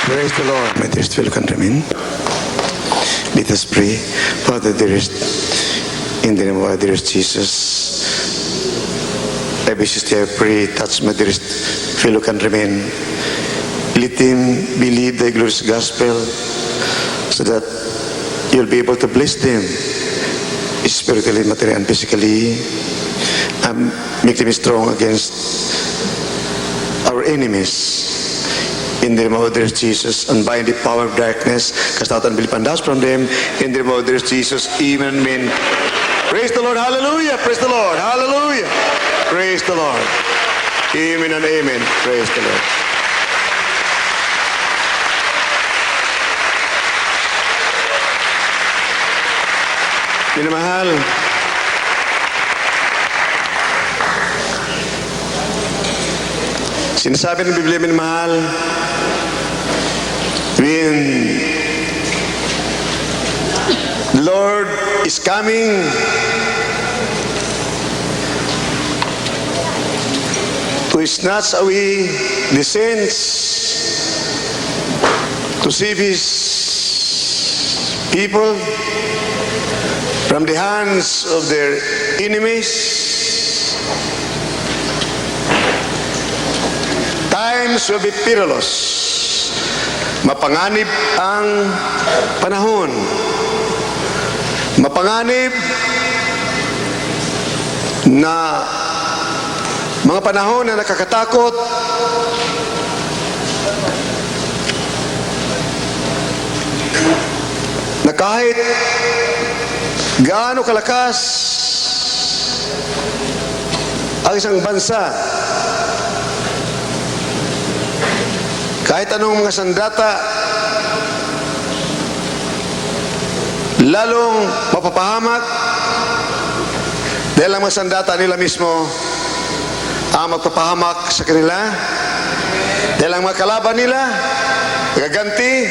Praise the Lord, my dearest fellow countrymen. Let us pray. Father dearest, in the name of our dearest Jesus, I basically pray, touch my dearest fellow countrymen. Let him believe the glorious gospel so that you'll be able to bless them spiritually, materially, and physically, and make them strong against our enemies. In the name of our dear Jesus, and bind the power of darkness, cast out and be pandas from them. In the name of our dear Jesus, amen, amen. Praise the Lord, hallelujah. Praise the Lord, hallelujah. Praise the Lord. Amen and amen. Praise the Lord. Minamahal, sinasabi ng Biblia, minamahal, when the Lord is coming, to snatch away the saints, to save His people from the hands of their enemies, times will be perilous. Mapanganib ang panahon. Mapanganib na mga panahon na nakakatakot, na kahit gaano kalakas ang isang bansa, kahit anong mga sandata, lalong mapapahamak dahil ang mga sandata nila mismo ang magpapahamak sa kanila, dahil ang mga kalaban nila gaganti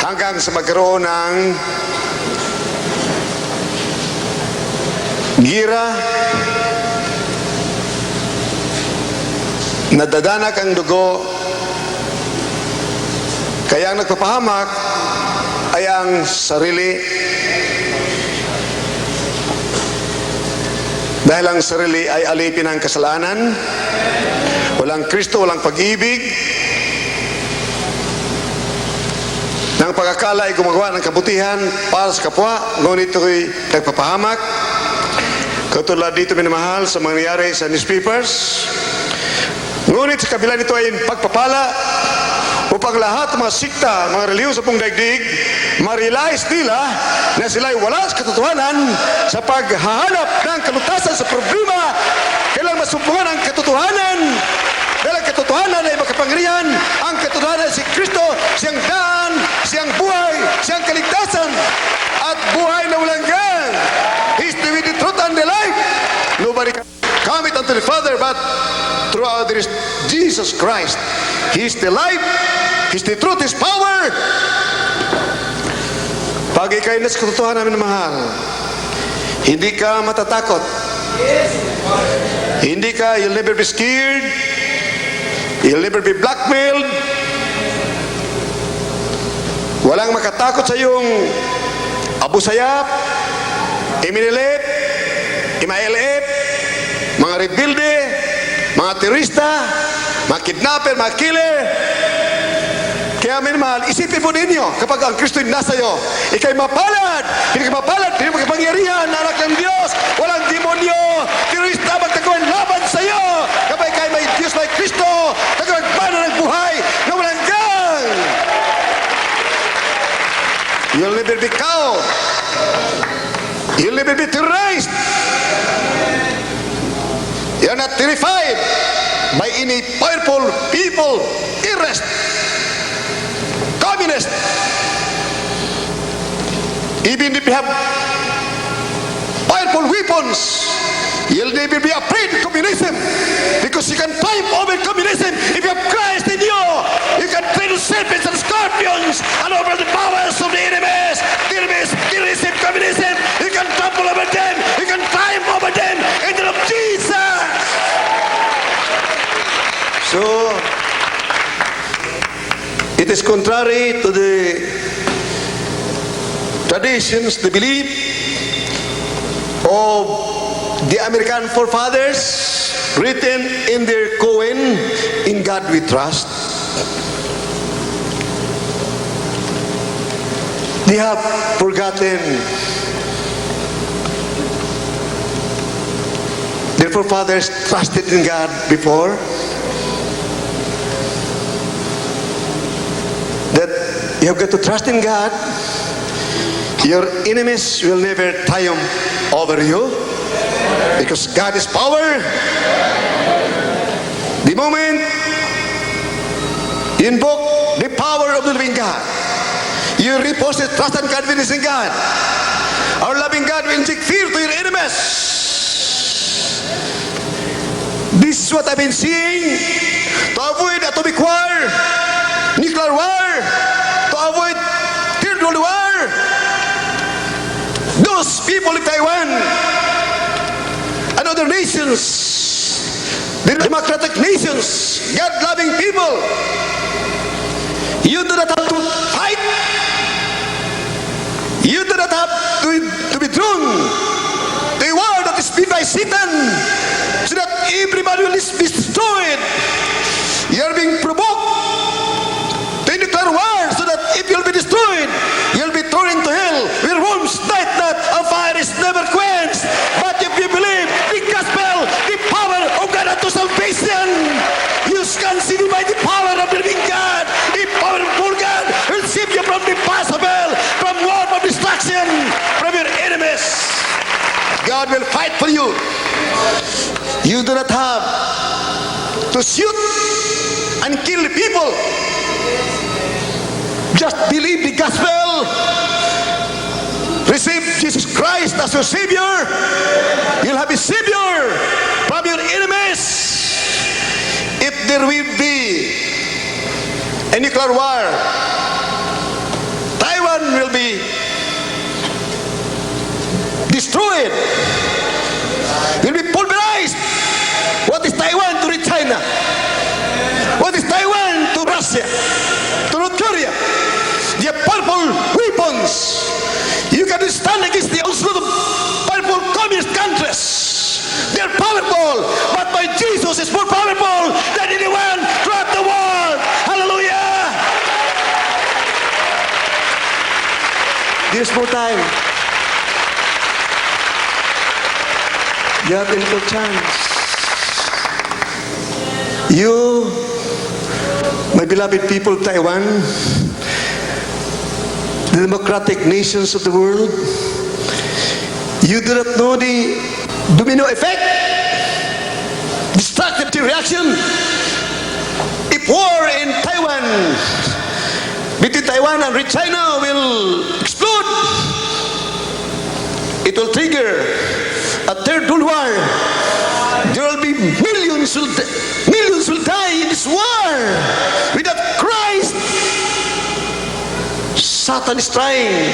hanggang sa magkaroon ng gira, nadadanak ang dugo. Kaya ang nagpapahamak ay ang sarili, dahil ang sarili ay alipin ng kasalanan. Walang Kristo, walang pag-ibig, ng pagkakala ay gumagawa ng kabutihan para sa kapwa, ngunit ito'y nagpapahamak. Katulad dito, minamahal, sa mangyayari sa newspapers. Ngunit sa kabila nito ay pagpapala upang lahat ng mga sikta, mga relihiyon sa buong daigdig, ma-realize nila na sila ay wala sa katotohanan sa paghahanap ng kalutasan sa problema. Kailangan masumpungan ang katotohanan. Dahil ang katotohanan ay makapangyarihan. Ang katotohanan ay si Kristo, siyang daan, siyang buhay, siyang kaligtasan, at buhay na walang hanggan. He's the way, the truth, and the life. Nobody can come it unto the Father but through our dear Jesus Christ. He is the life, He's the truth, His power. Pag ikay na sa katotohanan, namin mahal, hindi ka matatakot. Hindi ka, you'll never be scared. You'll never be blackmailed. Walang makatakot sa iyong Abu Sayyaf, Eminilip, Imailip, mga rebelde, mga terorista, mga kidnapper, mga killer. Kaya minamahal, isipin po ninyo, kapag ang Kristo ay nasa iyo, ikay mapalad, hindi ka mapalad, hindi mo kapangyarihan, anak ng Diyos, walang demonyo, terorista magtagawin laban sa iyo. Kapag ikay may Diyos may Kristo, tagawag paano ng buhay na walang gang. You'll never be cowed. You'll never be terrorized. You're not terrified by any powerful people, terrorist, communist. Even if you have powerful weapons, you'll never be afraid of communism, because you can triumph over communism if you have Christ in you. You can tread on serpents and scorpions and over the powers of the enemies, terrorism, communism. You can trample over them. You can triumph over them in the name of Jesus. So, It is contrary to the traditions, the belief of the American forefathers written in their koan, "In God we trust." They have forgotten their forefathers trusted in God before, that you have got to trust in God. Your enemies will never triumph over you because God is power. The moment you invoke the power of the living God, you repose your trust and confidence in God. Our loving God will inject fear to your enemies. This is what I've been seeing. To avoid atomic war, nuclear war, to avoid third world war, those people in Taiwan and other nations, the democratic nations, God-loving people, you do not have to fight. You do not have to be drawn to a war that is made by Satan, so that everybody will be destroyed. You are being provoked to a nuclear war, so that if you'll be destroyed, you'll be thrown into hell, where worms bite not, and fire is never quenched. But if you believe the gospel, the power of God unto salvation, you can see by the power of the living God, the powerful God will save you from the possible, from war, from destruction, from your enemies. God will fight for you. You do not have to shoot and kill people. Just believe the gospel. Receive Jesus Christ as your Savior. You'll have a Savior from your enemies. If there will be a nuclear war, Taiwan will be destroyed, will be pulverized. What is Taiwan to China? What is Taiwan to Russia, to North Korea? They have powerful weapons. You can stand against the onslaught of powerful communist countries. They are powerful, but my Jesus is more powerful than anyone throughout the world. Hallelujah! There's more time. You have a little chance. You, my beloved people of Taiwan, the democratic nations of the world, you do not know the domino effect, destructive reaction. If war in Taiwan, between Taiwan and China will explode, it will trigger a third world war. There will be millions will die in this war. Without Christ, Satan is trying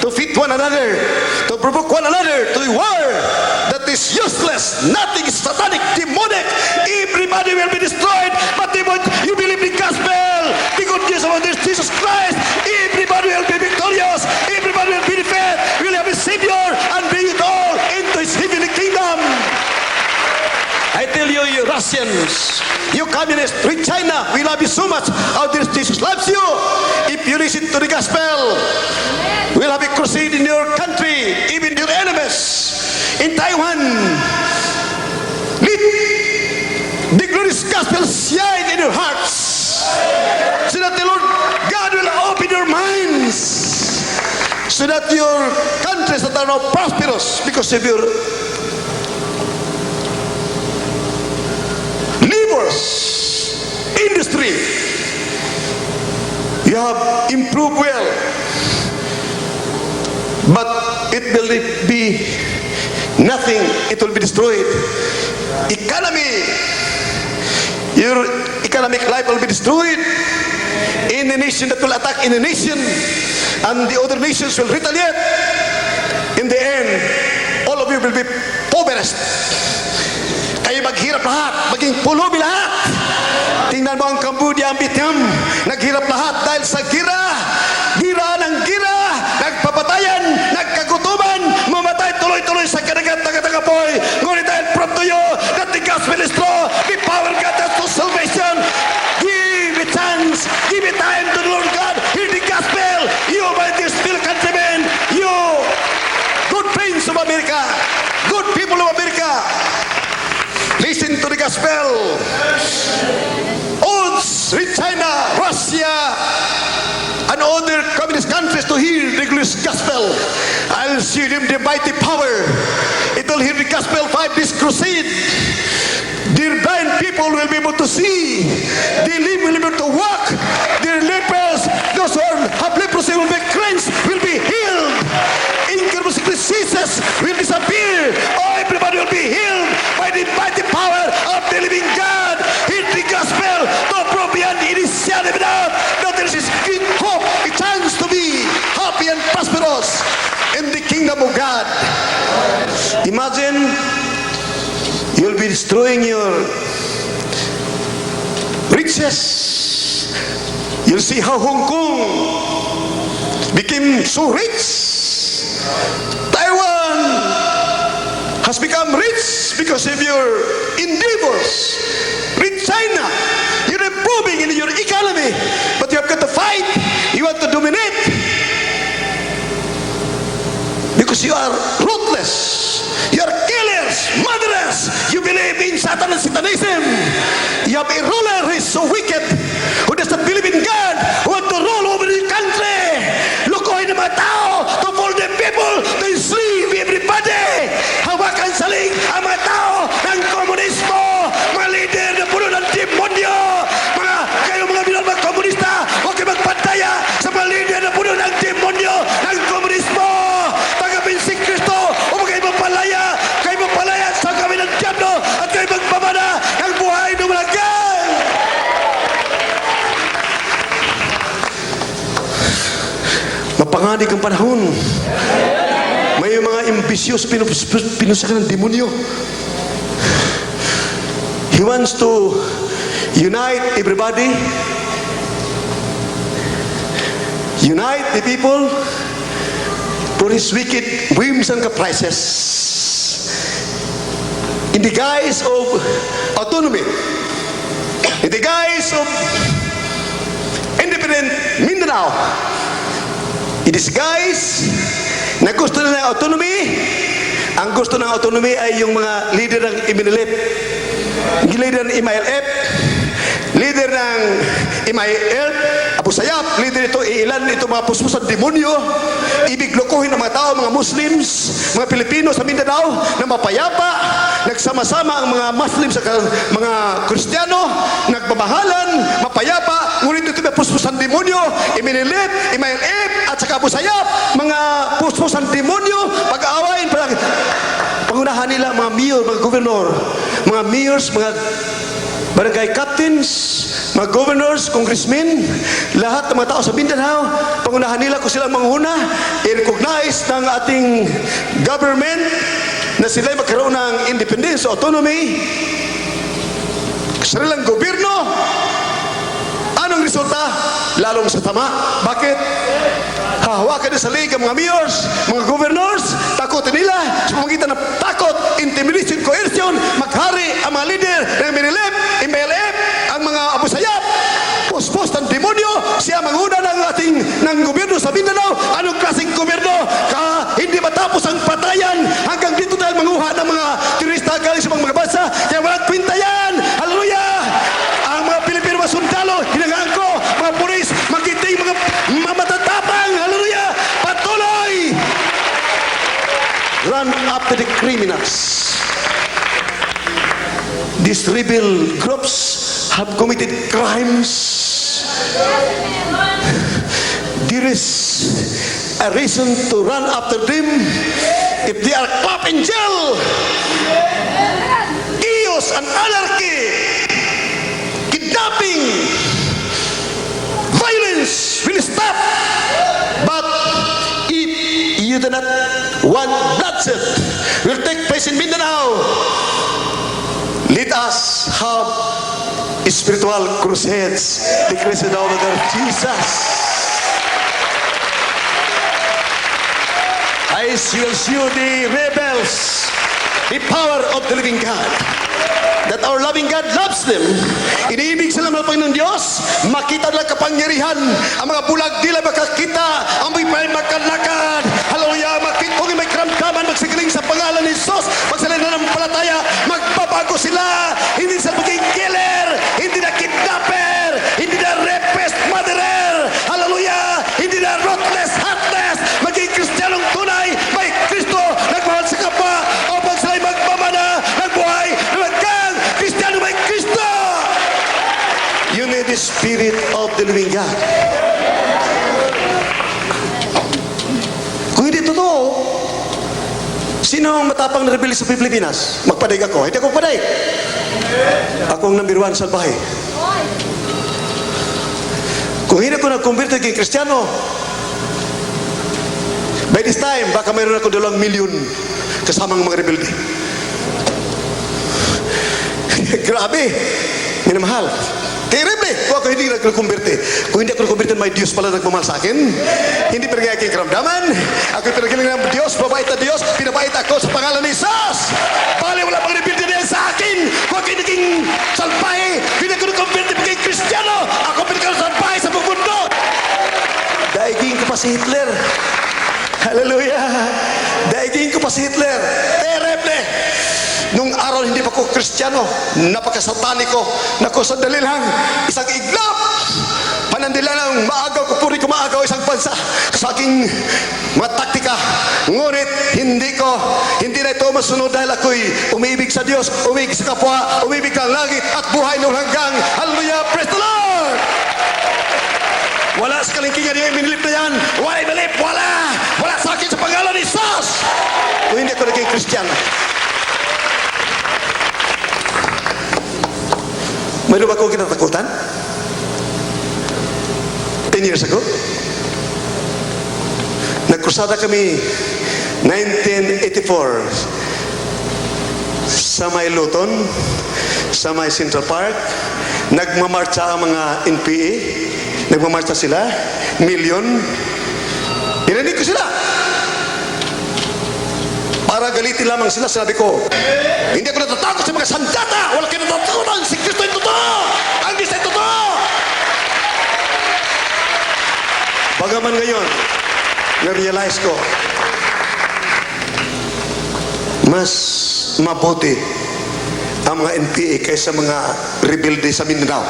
to fit one another, to provoke one another to a war that is useless. Nothing is satanic, demonic. Everybody will be destroyed. But if you believe the gospel, the good news about this Jesus Christ, everybody will be victorious. Everybody will be defeated. We'll have a Savior and bring it all into His heavenly kingdom. I tell you, you Russians, you communists, with China, we love you so much. How this Jesus loves you. If you listen to the gospel, we'll have a crusade in your country, even your enemies. In Taiwan, let the glorious gospel shine in your hearts, so that the Lord God will open your minds, so that your countries that are now prosperous because of your industry, you have improved well, but it will be nothing. It will be destroyed. Economy, your economic life will be destroyed. In the nation that will attack in the nation, and the other nations will retaliate. In the end, all of you will be impoverished. Kayo maghirap lahat, maging pulubi lahat. Tingnan mo mo ang Cambodia, ang Vietnam, naghirap lahat dahil sa gira ng gira, nagpapatayan, nagkagutuman, mamatay tuloy-tuloy sa kadagat ng katagapoy. Ngunit dahil from to you that the gospel is true, the power of God to salvation. Give it chance, give it time to the Lord God. Hear the gospel, you my dear still countrymen, you good friends of America, good people of America. Listen to the gospel. Odds with China, Russia, and other communist countries to hear the glorious gospel. I'll see them the mighty power. It will hear the gospel fight this crusade. Their blind people will be able to see. The lame will be able to walk. Their lepers, those who have leprosy will be cleansed, will be healed. Incurable diseases will disappear. Oh, everybody will be healed by the mighty power of the living God. Hear the gospel. No problem initiative now. But there is great hope, a chance to be happy and prosperous in the kingdom of God. Imagine you'll be destroying your riches. You'll see how Hong Kong became so rich. Taiwan has become rich because of your endeavors. Rich China, you're improving in your economy, but you have got to fight. You want to dominate because you are ruthless. You are killers, murderers. You believe in Satan and Satanism. You have a ruler who is so wicked, who doesn't believe in God, who want to rule over the country. Lukuhin ng mga tao to fool the people, to enslave everybody. Hawakan saling ang mga tao ng komunismo, mga leader na puno ng demonyo. Kayo mga binal komunista, huwag kayo magpantaya sa mga leader na puno ng demonyo ng komunismo. Tagapin si Kristo, huwag kayo magpalaya. Kayo magpalaya sa kami ng diablo at kayo magpamana ng buhay ng malagay. Mapanganig ang panahon. May mga ambisyoso pinusakan ng demonyo. He wants to unite everybody, unite the people for his wicked whims and caprices in the guise of autonomy, in the guise of independent Mindanao. In disguise na gusto nila ng autonomy. Ang gusto ng autonomy ay yung mga leader ng Iminilip, leader ng MILF, leader ng MILF, Abu Sayyaf, leader ito, ilan ito mga puspusan demonyo, ibig lokohin ng mga tao, mga Muslims, mga Pilipino sa Mindanao, na mapayapa, nagsama-sama ang mga Muslims sa mga Kristiyano, nagmamahalan, mapayapa, ngunit ito may puspusan demonyo, Iminilip, MILF, at saka Abu Sayyaf, mga puspusan demonyo, pag-aawain, pangunahan nila mga mayor, mga governor, mga mayors, mga barangay captains, mga governors, congressmen, lahat ng mga tao sa Mindanao, pangunahan nila kung sila manghuna, i-recognize ng ating government na sila magkaroon ng independence, autonomy, sarilang gobyerno. Anong resulta? Lalong sa tama. Bakit? Hahawakan na sa liga mga mayors, mga governors, takotin nila sa pamagitan ng takot, intimidation, coercion, maghari ang mga leader ng Minilip, MLF, ang mga Abu Sayyaf, puspos ng demonyo, siya manguna ng gobyerno sa Mindanao. Anong klaseng gobyerno? Hindi matapos ang patayan hanggang dito dahil manguha ng mga turista galing sa mga bansa. Kaya walang kwinta yan. Hallelujah! Ang mga Pilipino, mga sundalo, hinangaan ko, mga pulis, magiting, mga matatapang. Hallelujah! Patuloy! Run after the criminals. These rebel groups have committed crimes. There is a reason to run after them. If they are clapped in jail, chaos and anarchy, kidnapping, violence will stop. But if you do not want bloodshed will take place in Mindanao, let us have spiritual crusades decrease in the name of Jesus. I will show the rebels the power of the living God. That our loving God loves them. Iniibig sila ng Panginoon Diyos. Makita nila kapangyarihan. Ang mga bulag nila makakita. Ang may makalakad. Hallelujah. Makita kung may karamdaman. Magsigaling sa pangalan ni Jesus. Magsalita ng palataya. Magbabago sila. Hindi sila maging killer. Hindi na kidnapper. Hindi na rapist, murderer. Hallelujah. Hindi na ruthless, heartless. Maging Kristiyanong tunay. May Kristo. Nagmahal sa kapwa. Upang sila'y magmamana. Nagbuhay. Nagkang Kristiyano may Kristo. You need the Spirit of the living God. Kung hindi totoo, sino ang matapang na rebelde sa Pilipinas? Magpadaig ako. Hindi ako magpadaig. Ako ang number 1 salbahe. Kung hindi ako nag-convert kay Kristiyano, by this time, baka mayroon ako 2 milyon kasamang mga rebelde. Grabe, minamahal. Terrible. Kung ako hindi nag-converte. Kung hindi ako nag-converte, may Diyos pala nagmamahal sa akin. Hindi pinagay aking karamdaman. Ako pinagaling ng Diyos, mabait na Diyos. Pinabait ako sa pangalan ni Jesus. Bali, wala pang rebelde na sa akin. Kung ako naging salbahe, hindi ako nag-converte kay Kristiyano. Ako pinagay salbahe sa buong mundo. Daiging ko pa si Hitler. Hallelujah. Daiging ko pa si Hitler. Terrible. Nung araw hindi pa ko Kristiyano, napakasataniko, naku sandali lang, isang iglap, panandila ng maagaw, kupuri ko maagaw isang bansa sa aking mga taktika. Ngunit hindi na ito masunod dahil ako'y umibig sa Diyos, umibig sa kapwa, umibig ng langit at buhay ng hanggang. Hallelujah, praise the Lord! Wala sa kalingkingan yung minilip na yan, wala ibilip, wala sa akin sa pangalan ni Jesus. Kung hindi ako naging Kristiyano. Mayroon ba akong kinatakutan? 10 years ago? Nagkrusada kami 1984 sa may Luton, sa may Central Park. Nagmamarcha ang mga NPA. Nagmamarcha sila. Milyon. Ininig ko sila. Para galitin lamang sila, sabi ko, hindi ako natatakot sa mga sandata. Wala kayo natatakutan. Si Kristo ay totoo. Ang Diyos ay totoo. Bagaman ngayon, na-realize ko, mas mabuti ang mga NPA kaysa mga rebelde sa Mindanao.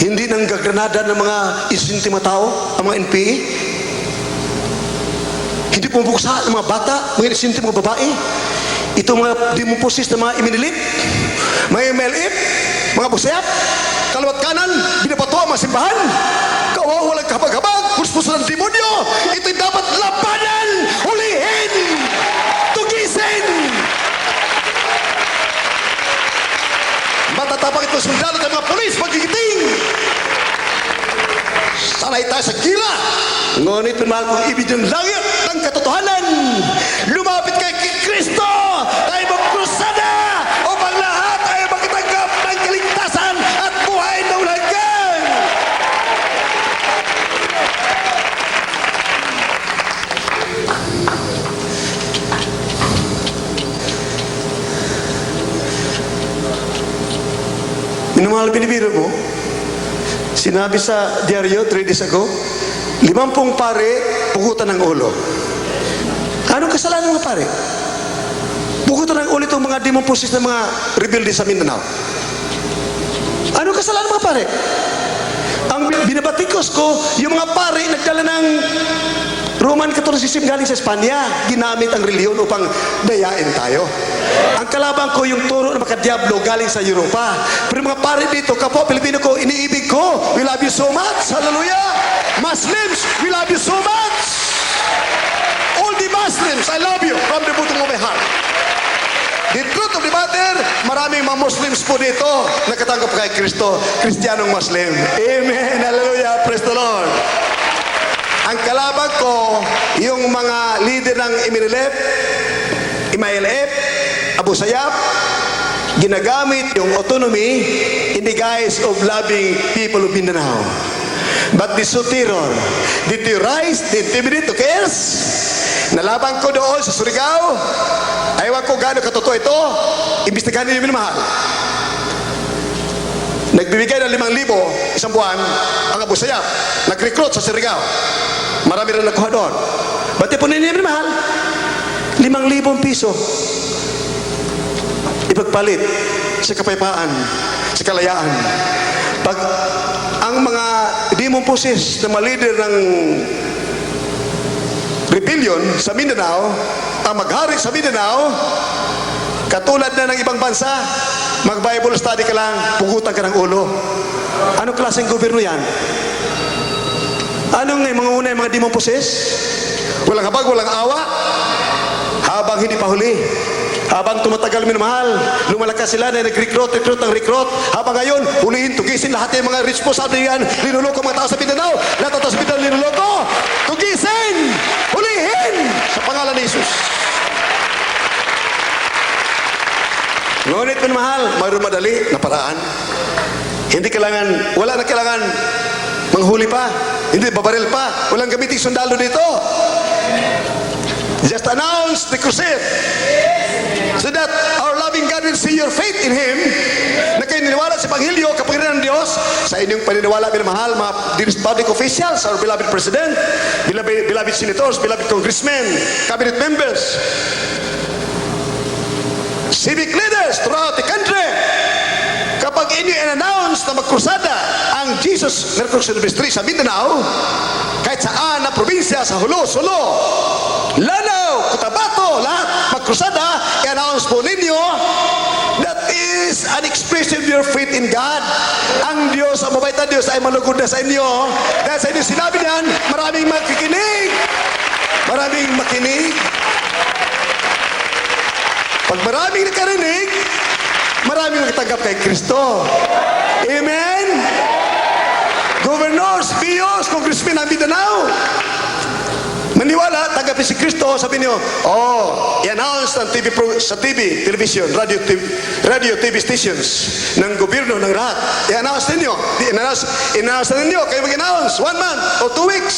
Hindi nang gagranada ng mga isintima tao ang mga NPA. Hindi pumubuksa ng mga bata, mga isintim mga babae. Ito mga demoposis na mga iminilip, mga MLF, mga busayap, kalawat kanan, binabato ang mga simbahan. Kawawa walang kapag-habag, puspuso ng demonyo. Ito'y dapat labanan, hulihin, tugisin. Matatapang ito sundalo ng mga polis, magigiting. Sanay tayo sa gila. Ngunit minahal kong ibig ng langit ng katotohanan. Lumapit kay Kristo. Tayo magkrusada upang lahat ay makitanggap ng kaligtasan at buhay na walang hanggan. Minamahal binibiro mo, sinabi sa dyaryo 3 days ago, 50 pare, pugutan ng ulo. Anong kasalanan ng pare? Pugutan ng ulo itong mga demoposis ng mga rebelde sa Mindanao. Anong kasalanan mga pare? Ang binabatikos ko, yung mga pare nagdala ng Roman Catholicism galing sa Espanya, ginamit ang reliyon upang dayain tayo. Ang kalaban ko yung turo ng makadiablo galing sa Europa. Pero mga pare dito, kapwa Pilipino ko, iniibig ko. We love you so much. Hallelujah. Muslims, we love you so much. All the Muslims, I love you from the bottom of my heart. The truth of the matter, maraming mga Muslims po dito nakatanggap kay Kristo, Kristiyanong Muslim. Amen. Hallelujah. Praise the Lord. Ang kalaban ko, yung mga leader ng MNLF, MILF, Abu Sayyaf, ginagamit yung autonomy in the guise of loving people of Mindanao. But the terror, the terrorize, the intimidate, who cares? Nalaban ko doon sa Surigao. Ayaw ko gaano katotoo ito. Imbestigahan niyo yung minamahal. Nagbibigay ng 5,000 isang buwan ang Abu Sayyaf. Nag-recruit sa Surigao. Marami rin nakuha doon. Ba't po ninyo yung minamahal? 5,000 piso. Ipagpalit sa kapayapaan, sa kalayaan. Pag ang mga demon forces na malider ng rebellion sa Mindanao, ang maghari sa Mindanao, katulad na ng ibang bansa, mag-Bible study ka lang, pugutan ka ng ulo. Anong klaseng gobyerno yan? Anong mga una yung mga demon forces? Walang habag, walang awa. Habang hindi pa huli, habang tumatagal minamahal, lumalakas sila na nag-recruit ang recruit. Habang ngayon, hulihin, tugisin lahat yung mga responsable yan. Linuloko mga tao sa Mindanao. Lahat ng tao sa Mindanao linuloko. Tugisin! Hulihin! Sa pangalan ni Jesus. Ngunit minamahal, mayroon madali na paraan. Hindi kailangan, wala na kailangan manghuli pa. Hindi babaril pa. Walang gamiting sundalo dito. Just announce the crusade. So that our loving God will see your faith in Him, na kayo niniwala sa Ebanghelyo, kapangyarihan ng Diyos, sa inyong paniniwala, minamahal, mga public officials, our beloved President, beloved senators, beloved congressmen, cabinet members, civic leaders throughout the country. Kapag inyo in-announce na magkrusada ang Jesus Mercruzado Ministry sa Mindanao, kahit saan na probinsya, sa Hulo, Solo, Lanao, Cotabato, lahat magkrusada, i-announce po ninyo, that is an expression of your faith in God. Ang Diyos, ang mabait na Diyos ay malugod na sa inyo. Dahil sa inyo sinabi niyan, maraming makikinig. Maraming makinig. Pag maraming nakarinig, maraming nagtanggap kay Kristo. Amen? Governors, POs, congressmen ng Mindanao, maniwala, tanggapin si Kristo, sabi niyo, i-announce ng sa TV, television, radio, TV stations ng gobyerno, ng lahat. I-announce ninyo. I-announce ninyo. Kayo mag-announce 1 month o 2 weeks.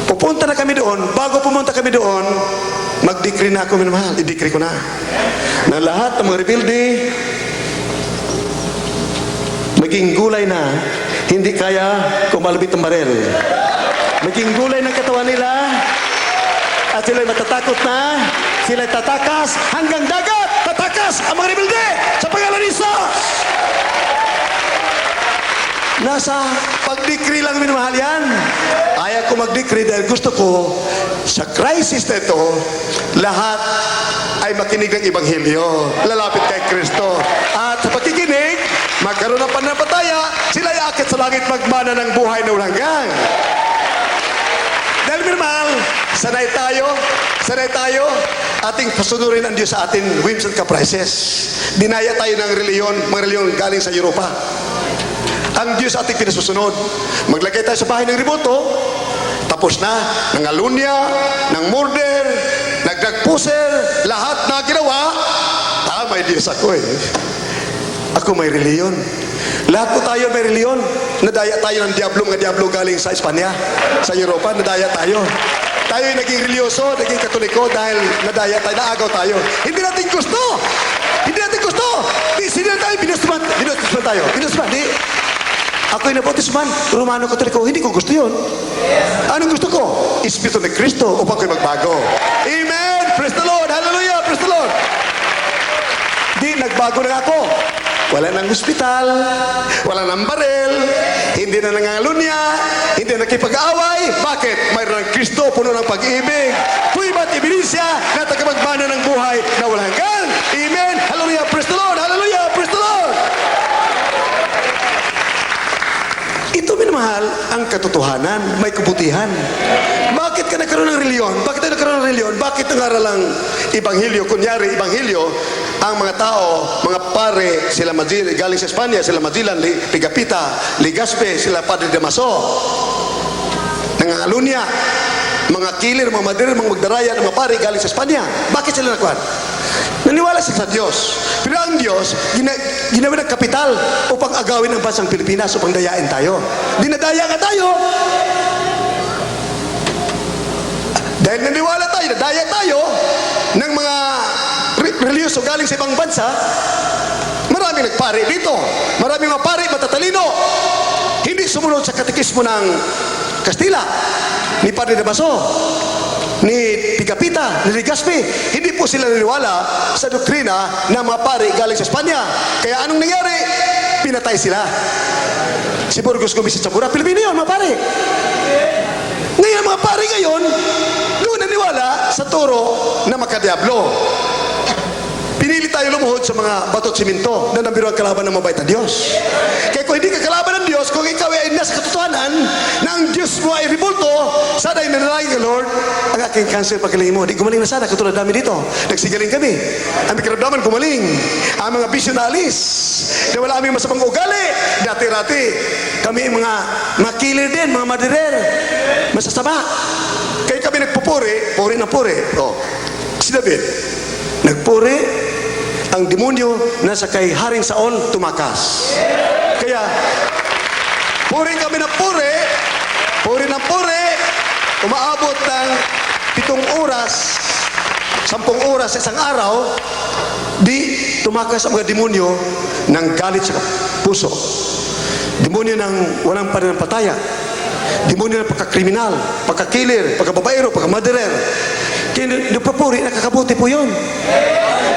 Pupunta na kami doon. Bago pumunta kami doon, mag-decree na ako, minamahal. I-decree ko na. Na lahat ng mga rebelde, maging gulay na, hindi kaya kumalabit ang barel. Maging gulay ng katawan nila, at sila'y matatakot na, sila'y tatakas hanggang dagat. Tatakas ang mga rebelde sa pangalan ni Jesus. Nasa pag-decree lang, minamahal yan. Ayaw ko mag-decree dahil gusto ko sa crisis na ito, lahat ay makinig ng Ebanghelyo. Lalapit kay Kristo. At sa pakikinig, magkaroon ng pananampalataya, sila ay akit sa langit magmana ng buhay na walang hanggan. Dahil minamahal, sanay tayo, ating pasunurin ang Diyos sa atin, whims and caprices. Dinaya tayo ng reliyon, mga reliyon galing sa Europa. Ang Diyos ating pinasusunod. Maglagay tayo sa bahay ng riboto, tapos na, ng alunya, ng murder, nagdagpuser, lahat na ginawa, may Diyos ako eh. Ako may reliyon. Lahat po tayo may reliyon. Nadaya tayo ng diablo, mga diablo galing sa Espanya, sa Europa, nadaya tayo. Tayo ay naging religyoso, naging katoliko dahil nadaya tayo, naagaw tayo. Hindi natin gusto. Sino tayo? Binusman tayo. Di. Ako'y nabautisman, Romano Katoliko, hindi ko gusto yun. Anong gusto ko? Espiritu ni Kristo upang ko'y magbago. Amen! Praise the Lord! Hallelujah! Praise the Lord! Di, nagbago na ako. Wala nang hospital, wala nang barel, hindi na nangangalunya, hindi na nakipag-away. Bakit? Mayroon ng Kristo, puno ng pag-ibig. Tuy ba't ibilisya na tagamagbana ng buhay na walang hanggan? Amen! Hallelujah! Praise the Lord! Hallelujah! Praise the Lord! Ito, minamahal, ang katotohanan, may kabutihan. Bakit ka nagkaroon ng reliyon? Bakit tayo nagkaroon ng reliyon? Bakit nangaral ang Ebanghelyo? Kunyari, Ebanghelyo, ang mga tao, mga pare, sila galing sa Espanya, sila Magellan, Pigapita, Legazpi, sila Padre Damaso, nangangalunya. mga kilir, mga madirir, mga magdaraya, mga pari galing sa Espanya. Bakit sila nakuha? Naniwala sila sa Diyos. Pero ang Diyos, ginawa ng kapital upang agawin ang bansang Pilipinas, upang dayain tayo. Dinadaya nga tayo. Dahil naniwala tayo, nadaya tayo ng mga reliyoso galing sa ibang bansa, maraming nagpari dito. Maraming mga pari matatalino. Hindi sumunod sa katekismo ng Kastila, ni Padre Dabaso, ni Pigapita, ni Legazpi. Hindi po sila naniwala sa doktrina ng mga pari galing sa Espanya. Kaya anong nangyari? Pinatay sila. Si Burgos Gomes at Chamora, Pilipino yun, mga pari. Ngayon, mga pari ngayon, doon naniwala sa turo na makadiablo. Pinili tayo lumuhod sa mga bato at siminto na nabiro ang kalaban ng mabait na Diyos. Kaya kung hindi ka kalaban ng Diyos, kung ikaw ay nasa katotohanan na ang Diyos mo ay ribulto, sana ay nanalangin ka, Lord, ang aking cancer pagkalingin mo. Di gumaling na sana, katulad namin dito. Nagsigaling kami. Ang karamdaman gumaling. Ang mga bisyo na alis. Na wala aming masamang ugali. Dati-rati. Kami mga kilir din, mga madirer. Masasama. Kaya kami nagpupuri, puri na puri. O, si David, nagpuri, ang demonyo nasa kay Haring Saul tumakas. Kaya, puri kami ng puri ng puri, umaabot ng 7 oras, 10 oras sa isang araw, di tumakas ang mga demonyo ng galit sa puso. Demonyo ng walang pananampalataya. Demonyo ng pagkakriminal, pagkakilir, pagkababaero, pagkamadirer. Kaya nagpapuri, nakakabuti po yun.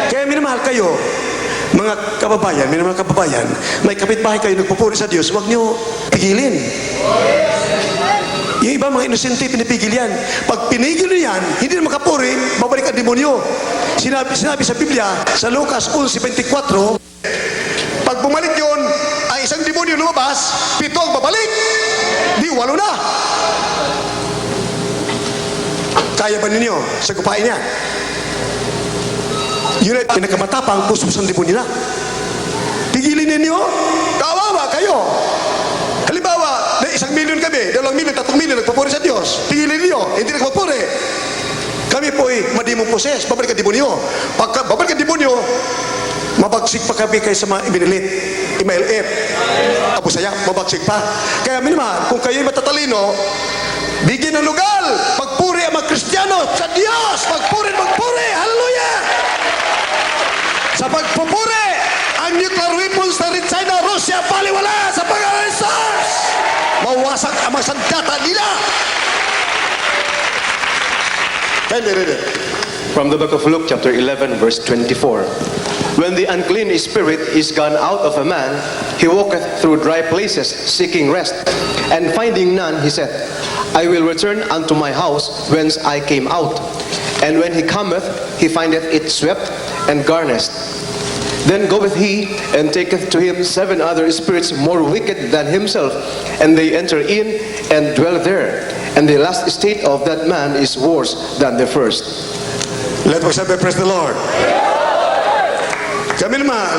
Kaya minamahal kayo, mga kababayan, may kapitbahay kayo nagpupuri sa Diyos, huwag nyo pigilin. Yung iba mga inosente, pinipigil yan. Pag pinigil nyo yan, hindi na makapuri, babalik ang demonyo. Sinabi sa Biblia, sa Lucas 11:24, pag bumalik yun, ang isang demonyo lumabas, 7 ang babalik. Di 8 na. Kaya ba ninyo sa gupain niya? Yun ay pinakamatapang puso-pusang demonyo nila. Tigilin ninyo, kawawa kayo. Halimbawa, 1 milyon kami, 2 milyon, 3 milyon, nagpapuri sa Diyos. Tigilin ninyo, hindi nagpapuri. Kami po ay madimong poses, babalik ang demonyo. Pagka babalik ang demonyo, mabagsik pa kami kayo sa mga ibinilit. MLF, Abu Sayyaf, mabagsik pa. Kaya minimum, kung kayo'y matatalino, bigyan ng lugal, pagpuri ang mga Kristiyano sa Diyos, pagpuri, hallelujah! Sa pagpupuri, ang nuclear weapons na rin China, Russia, baliwala sa pangalan ng SARS. Mawasak ang mga sandata nila. From the book of Luke, chapter 11, verse 24. When the unclean spirit is gone out of a man, he walketh through dry places, seeking rest. And finding none, he said, I will return unto my house whence I came out. And when he cometh, he findeth it swept and garnished. Then goeth he and taketh to him 7 other spirits more wicked than himself, and they enter in and dwell there. And the last state of that man is worse than the first. Let us have a praise the Lord. Kami naman,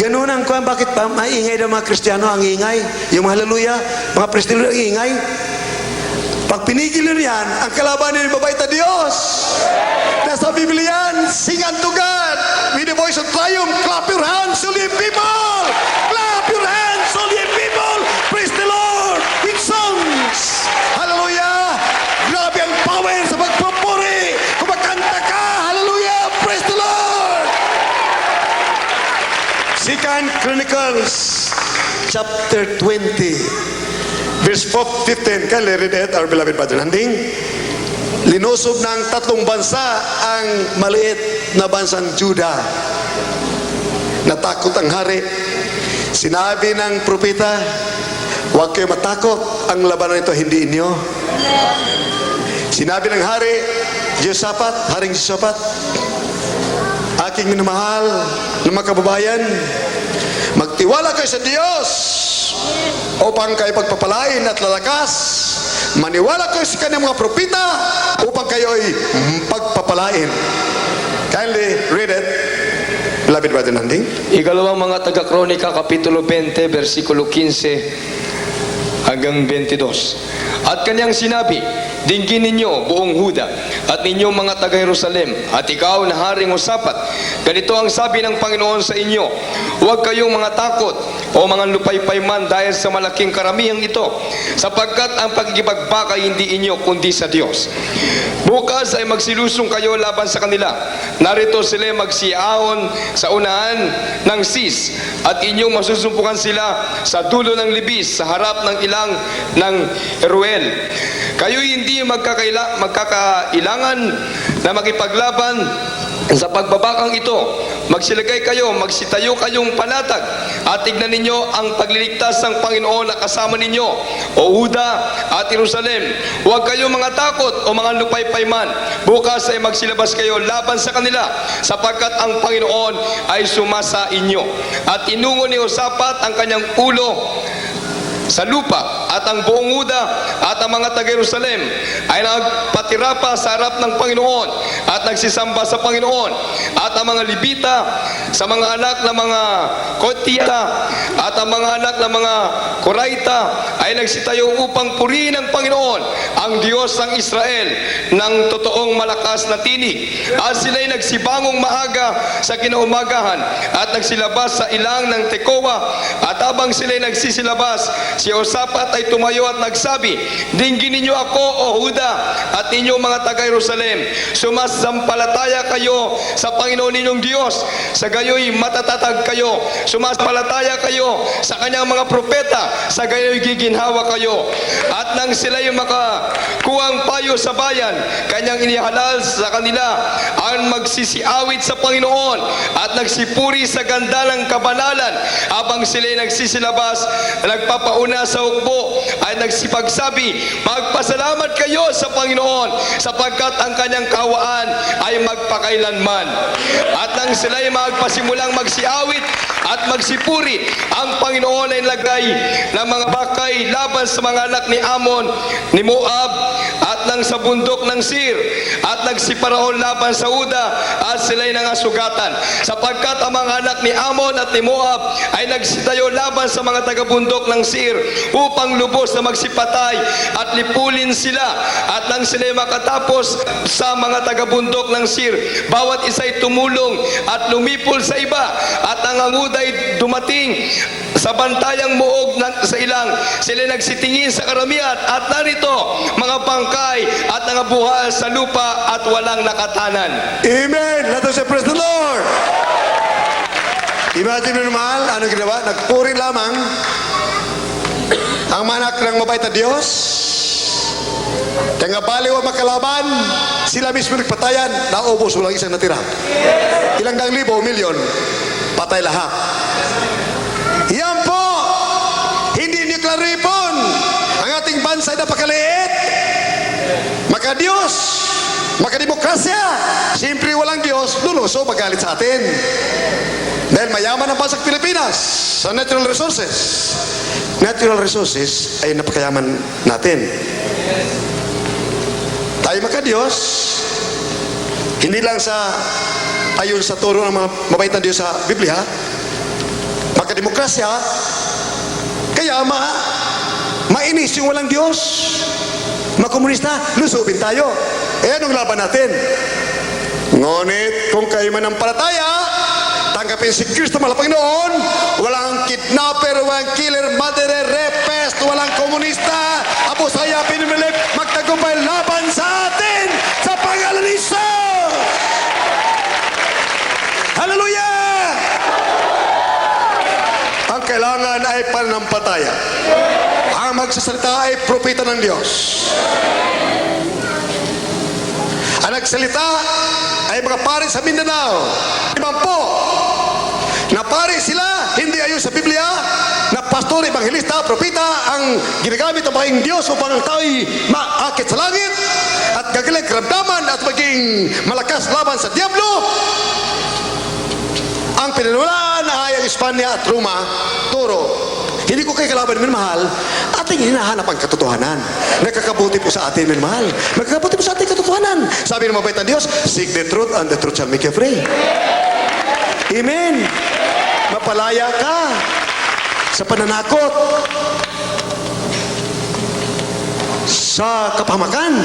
ganun ang kuwan, bakit pa maingay daw mga Kristiyano ang ingay? Yung mga haleluya, mga Kristiyano ang ingay. Pag pinigil nyo yan, ang kalaban nyo yung mabait na Diyos. Nasa Biblia yan, sing unto God with the voice of triumph. Clap your hands, all ye people! Clap your hands, all ye people! Praise the Lord with songs. Hallelujah! Grabe ang power sa pagpupuri. Kumakanta ka, hallelujah! Praise the Lord! 2 Chronicles chapter 20 verse 15, can read it, our beloved Brother Landing. Linusob ng 3 bansa ang maliit na bansang Juda. Natakot ang hari. Sinabi ng propeta, huwag kayo matakot, ang labanan nito hindi inyo. Sinabi ng hari, Haring Josaphat, aking minamahal na mga kababayan, magtiwala kayo sa Diyos upang kayo pagpapalain at lalakas. Maniwala kayo sa kanyang mga propita upang kayo ay pagpapalain. Kindly read it, beloved Brother Nanding. Ikalawang mga taga-kronika, Kapitulo 20, versikulo 15 hanggang 22. At kanyang sinabi, dinggin ninyo buong Huda at ninyong mga taga-Jerusalem at ikaw na Haring Hosapat, ganito ang sabi ng Panginoon sa inyo, huwag kayong mga takot o mga lupaypay man dahil sa malaking karamihang ito, sapagkat ang pagkikipagbaka hindi inyo kundi sa Diyos. Bukas ay magsilusong kayo laban sa kanila. Narito sila magsiahon sa unahan ng Sis at inyong masusumpukan sila sa dulo ng libis sa harap ng ilang ng Ruel. Kayo hindi magkakailangan na makipaglaban sa pagbabakang ito. Magsilagay kayo, magsitayo kayong panatag at tignan ninyo ang pagliligtas ng Panginoon na kasama ninyo, o Huda at Jerusalem. Huwag kayo mga takot o mga lupaypay man. Bukas ay magsilabas kayo laban sa kanila, sapagkat ang Panginoon ay sumasa inyo. At inungo ni Hosapat ang kanyang ulo sa lupa, at ang buong Huda at ang mga taga-Jerusalem ay nagpatira pa sa harap ng Panginoon at nagsisamba sa Panginoon. At ang mga Libita sa mga anak ng mga Kotita at ang mga anak ng mga Koraita ay nagsitayo upang purihin ang Panginoon, ang Diyos ng Israel, ng totoong malakas na tinig. At sila'y nagsibangong maaga sa kinaumagahan at nagsilabas sa ilang ng Tekoa. At habang sila'y nagsisilabas, si Hosapat ay tumayo at nagsabi, dinggin ninyo ako, o Huda, at ninyo mga taga-Jerusalem. Sumasampalataya kayo sa Panginoon ninyong Diyos, sa gayoy matatatag kayo. Sumasampalataya kayo sa kanyang mga propeta, sa gayoy giginhawa kayo. At nang sila'y makakuhang payo sa bayan, kanyang inihalal sa kanila ang magsisiawit sa Panginoon at nagsipuri sa ganda ng kabanalan. Habang sila'y nagsisilabas, nagpapauna sa hukbo, ay nagsipagsabi, magpasalamat kayo sa Panginoon, sapagkat ang kanyang kawaan ay magpakailanman. At nang sila'y magpasimulang magsiawit at magsipuri, ang Panginoon ay lagay ng mga bakay laban sa mga anak ni Amon, ni Moab, at nang sa bundok ng Sir, at nagsiparaon laban sa Huda, at sila'y nangasugatan, sapagkat ang mga anak ni Amon at ni Moab ay nagsitayo laban sa mga taga-bundok ng Sir upang lubos na magsipatay at lipulin sila. At nang sila'y makatapos sa mga taga-bundok ng Sir, bawat isa'y tumulong at lumipol sa iba, at ang Huday dumating sa bantayang muog sa ilang. Sila nagsitingin sa karamihan, at narito mga bangkay at mga buhal sa lupa at walang nakatanan. Amen! Let us say, praise the Lord! Imagine mo naman, ano ginawa? Nagpuri lamang ang manak ng mabait na Diyos. Kaya nga baliw ang makalaban, sila mismo nagpatayan, naubos walang isang natira. Ilang dang libo, milyon, patay lahat. Yan po, hindi nuclear weapon. Ang ating bansa ay napakaliit. Maka-Diyos, maka-demokrasya. Siyempre walang Diyos, luluso, magalit sa atin. Dahil mayaman ang bansang Pilipinas sa natural resources. Natural resources ay napakayaman natin. Tayo maka-Diyos, hindi lang sa ayon sa turo ng mga mabait na Diyos sa Biblia, maka-demokrasya, kaya mainis yung walang Diyos. Makomunista, lusubin tayo. Eh, anong laban natin? Ngunit kung kayo manampalataya, tanggapin si Kristo malapang noon, walang kidnapper, walang killer, murderer, rapist, walang komunista, abusaya, pinumilik, magtagumpay laban sa atin sa pangalan ni Jesus. Hallelujah! Ang kailangan ay pananampalataya. Ang magsasalita ay propeta ng Diyos. Ang nagsalita ay mga pari sa Mindanao. 50 na pari sila, hindi ayon sa Biblia, na pastor, evangelista, propeta ang ginagamit ng mga Diyos upang ang tao'y maakit sa langit at gagaling karamdaman at maging malakas laban sa Diablo. Ang pinaniwalaan ay ang Espanya at Roma, turo. Hindi ko kayo kalaban, minamahal, ating hinahanap ang katotohanan. Nakakabuti po sa atin, minamahal. Nakakabuti po sa ating katotohanan. Sabi ng mabait na Diyos, seek the truth and the truth shall make you free. Amen. Mapalaya ka sa pananakot. sa kapahamakan,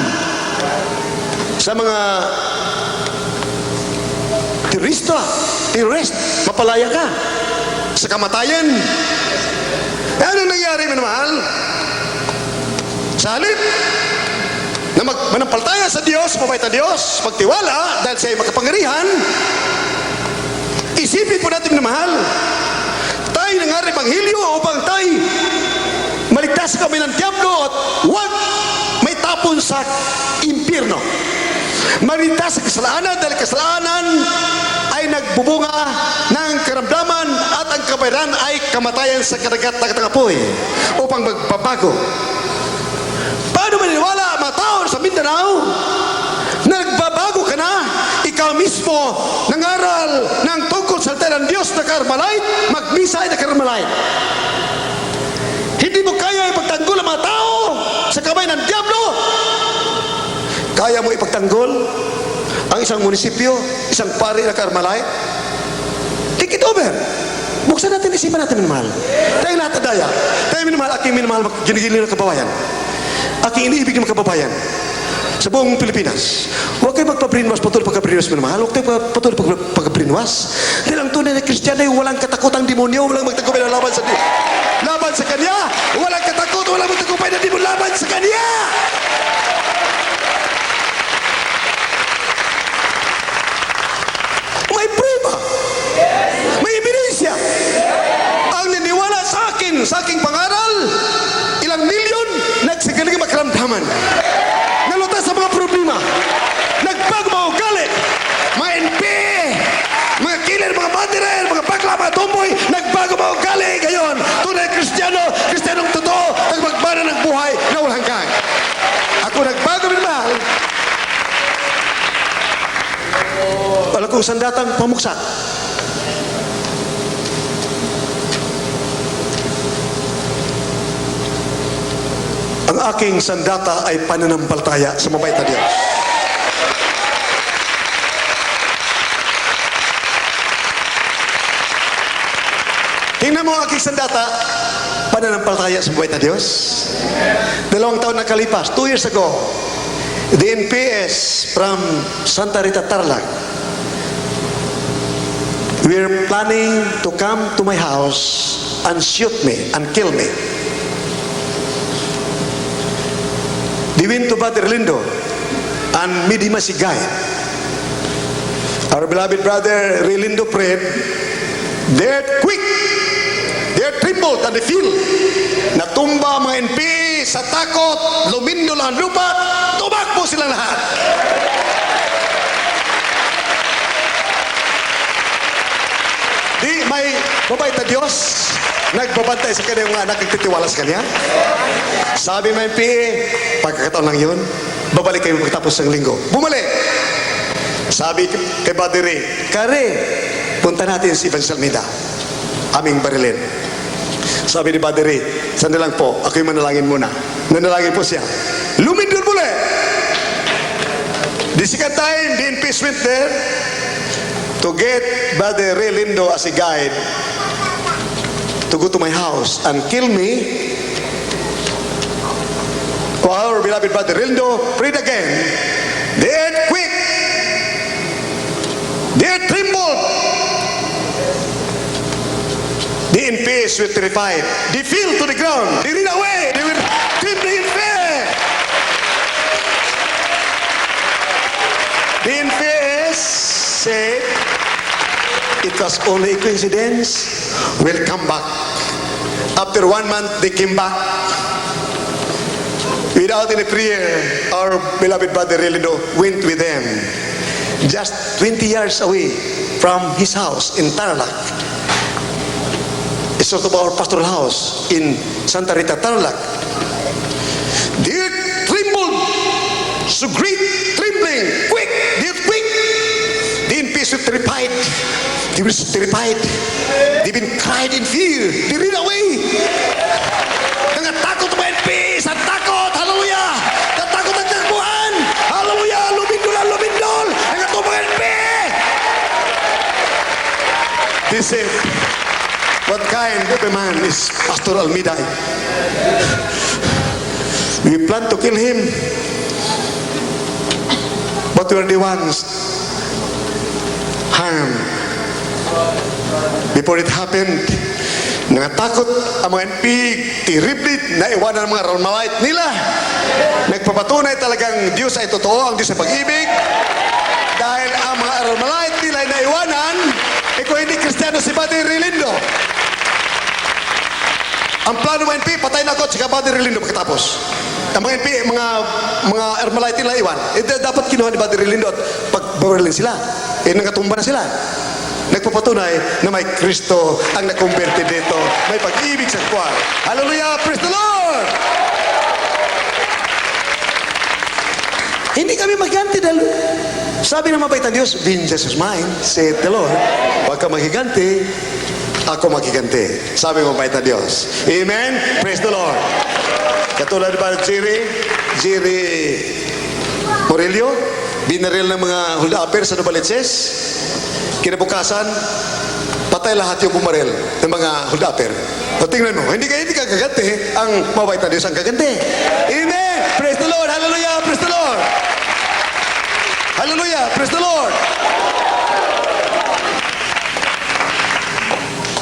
sa mga terrorist, mapalaya ka sa kamatayan. Anong nangyari, minamahal? Sa halip na manampalataya sa Diyos, mabait na Diyos, magtiwala dahil siya ay makapangyarihan, isipin po natin, minamahal, tayo nangyari Ebanghelyo upang tayo maligtas kami ng Diablo at huwag may tapon sa impyerno. Maligtas sa kasalanan dahil kasalanan ay nagbubunga ng karamdaman at ang kabayaran ay kamatayan sa kadagat-dagat ng apoy upang magbabago. Paano maniniwala mga tao sa Mindanao na nagbabago ka na? Ikaw mismo nangaral ng tungkol sa salita ng Diyos na Carmelite, magmisa ay na Carmelite. Hindi mo kaya ipagtanggol ang mga tao sa kamay ng Diablo. Kaya mo ipagtanggol ang isang munisipyo, isang pari na Carmelite? Think it over. Buksan natin, isipan natin, minamahal. Tayo lahat adaya. Tayo, minamahal, aking minamahal, ginigilin ng kababayan. Aking iniibig ng mga kababayan sa buong Pilipinas. Huwag kayo magpa-brainwash, patuloy pagka-brainwash, minamahal. Huwag tayo patuloy pagka-brainwash. Dahil ang tunay na Kristiyano ay walang katakutang demonyo, walang magtagumpay na laban sa Kanya. Walang katakot, walang magtagumpay na demonyo laban sa Kanya. May prueba. May ebidensya. Ang niniwala sa aking pangaral, ilang milyon nagsagaling makaramdaman. Nalutas sa mga problema. Nagbago mga ugali. Mga NP, mga killer, mga bandirer, mga bakla, mga tomboy, nagbago mga ugali. Ngayon, tunay Kristiyanong totoo, nagbagbara ng buhay na walang hanggan. Ako nagbago rin, mahal. Wala kong sandatang pamuksa. Ang aking sandata ay pananampalataya sa mabait na Diyos. Tingnan mo ang aking sandata, pananampalataya sa mabait na Diyos. 2 taon nakalipas, 2 years ago, the NPS from Santa Rita, Tarlac, we're planning to come to my house and shoot me and kill me. They went to Brother Lindo and made him as a guide. Our beloved brother Relindo prayed. They're quick. They're trembled at the field. Natumba mga NP sa takot, lumindol ang lupa, tumakbo silang lahat. Di may mabait na Diyos nagbabantay sa kanyang mga anak, nagtitiwala sa Kanya. Sabi ng PA, pagkakataon lang yun, babalik kayo pagkatapos ng linggo. Bumalik. Sabi kay Brother Ray, Kare, punta natin si Evangelist Almeida, aming barilin. Sabi ni Brother Ray, sandali lang po, ako'y manalangin muna. Nanalangin po siya. Lumindol muli. The second time, the NPS went there to get Brother Ray Lindo as a guide to go to my house and kill me. Our beloved Brother Lindo prayed again. They earthquake. They trembled. The NPS were terrified. They fell to the ground. They ran away. They were trembling in fear. The NPS said, it was only a coincidence. We'll come back. After 1 month, they came back. Without any prayer, our beloved Brother Relindo went with them. Just 20 yards away from his house in Tarlac. It's sort of our pastoral house in Santa Rita, Tarlac. They trembled, so great trembling, quick, they're quick. The NPS were terrified. They were terrified. They've been cried in fear. They ran away. Nangatakot ang NPS. Ang takot. Hallelujah. Natakot ang takbuhan. Hallelujah. Lumindol ang lumindol. Nangatakot ang NPS. They said, what kind of a man is Pastor Almeida? We plan to kill him. But we are the ones harmed. Before it happened, nangatakot ang mga NP, terribly na iwanan ang mga Romalite nila. Nagpapatunay talagang Diyos ay totoo, ang Diyos ay pag-ibig. Dahil ang mga Romalite nila ay naiwanan, kung hindi Kristiyano si Padre Relindo. Ang plano ng NP, patay na ako at saka Padre Relindo pagkatapos. Ang mga NP, mga Ermalite nila iwan. Dapat kinuha ni Padre Relindo at pagbabaralin sila. Nakatumba na sila. Nagpapatunay na may Kristo ang nakumberte dito. May pag-ibig sa kapwa. Hallelujah! Praise the Lord! Hindi kami magganti dahil sabi ng mabait na Diyos, vengeance is mine, said the Lord. Huwag ka maghiganti, ako maghiganti. Sabi ng mabait na Diyos. Amen? Praise the Lord! Katulad ba Jerry Morelio, binaril ng mga hold-upper sa Novaliches. Kinabukasan, patay lahat yung bumaril ng mga hold-upper. O tingnan mo, hindi ka gaganti, ang mabait na Diyos ang gaganti. Amen! Praise the Lord! Hallelujah! Praise the Lord! Hallelujah! Praise the Lord!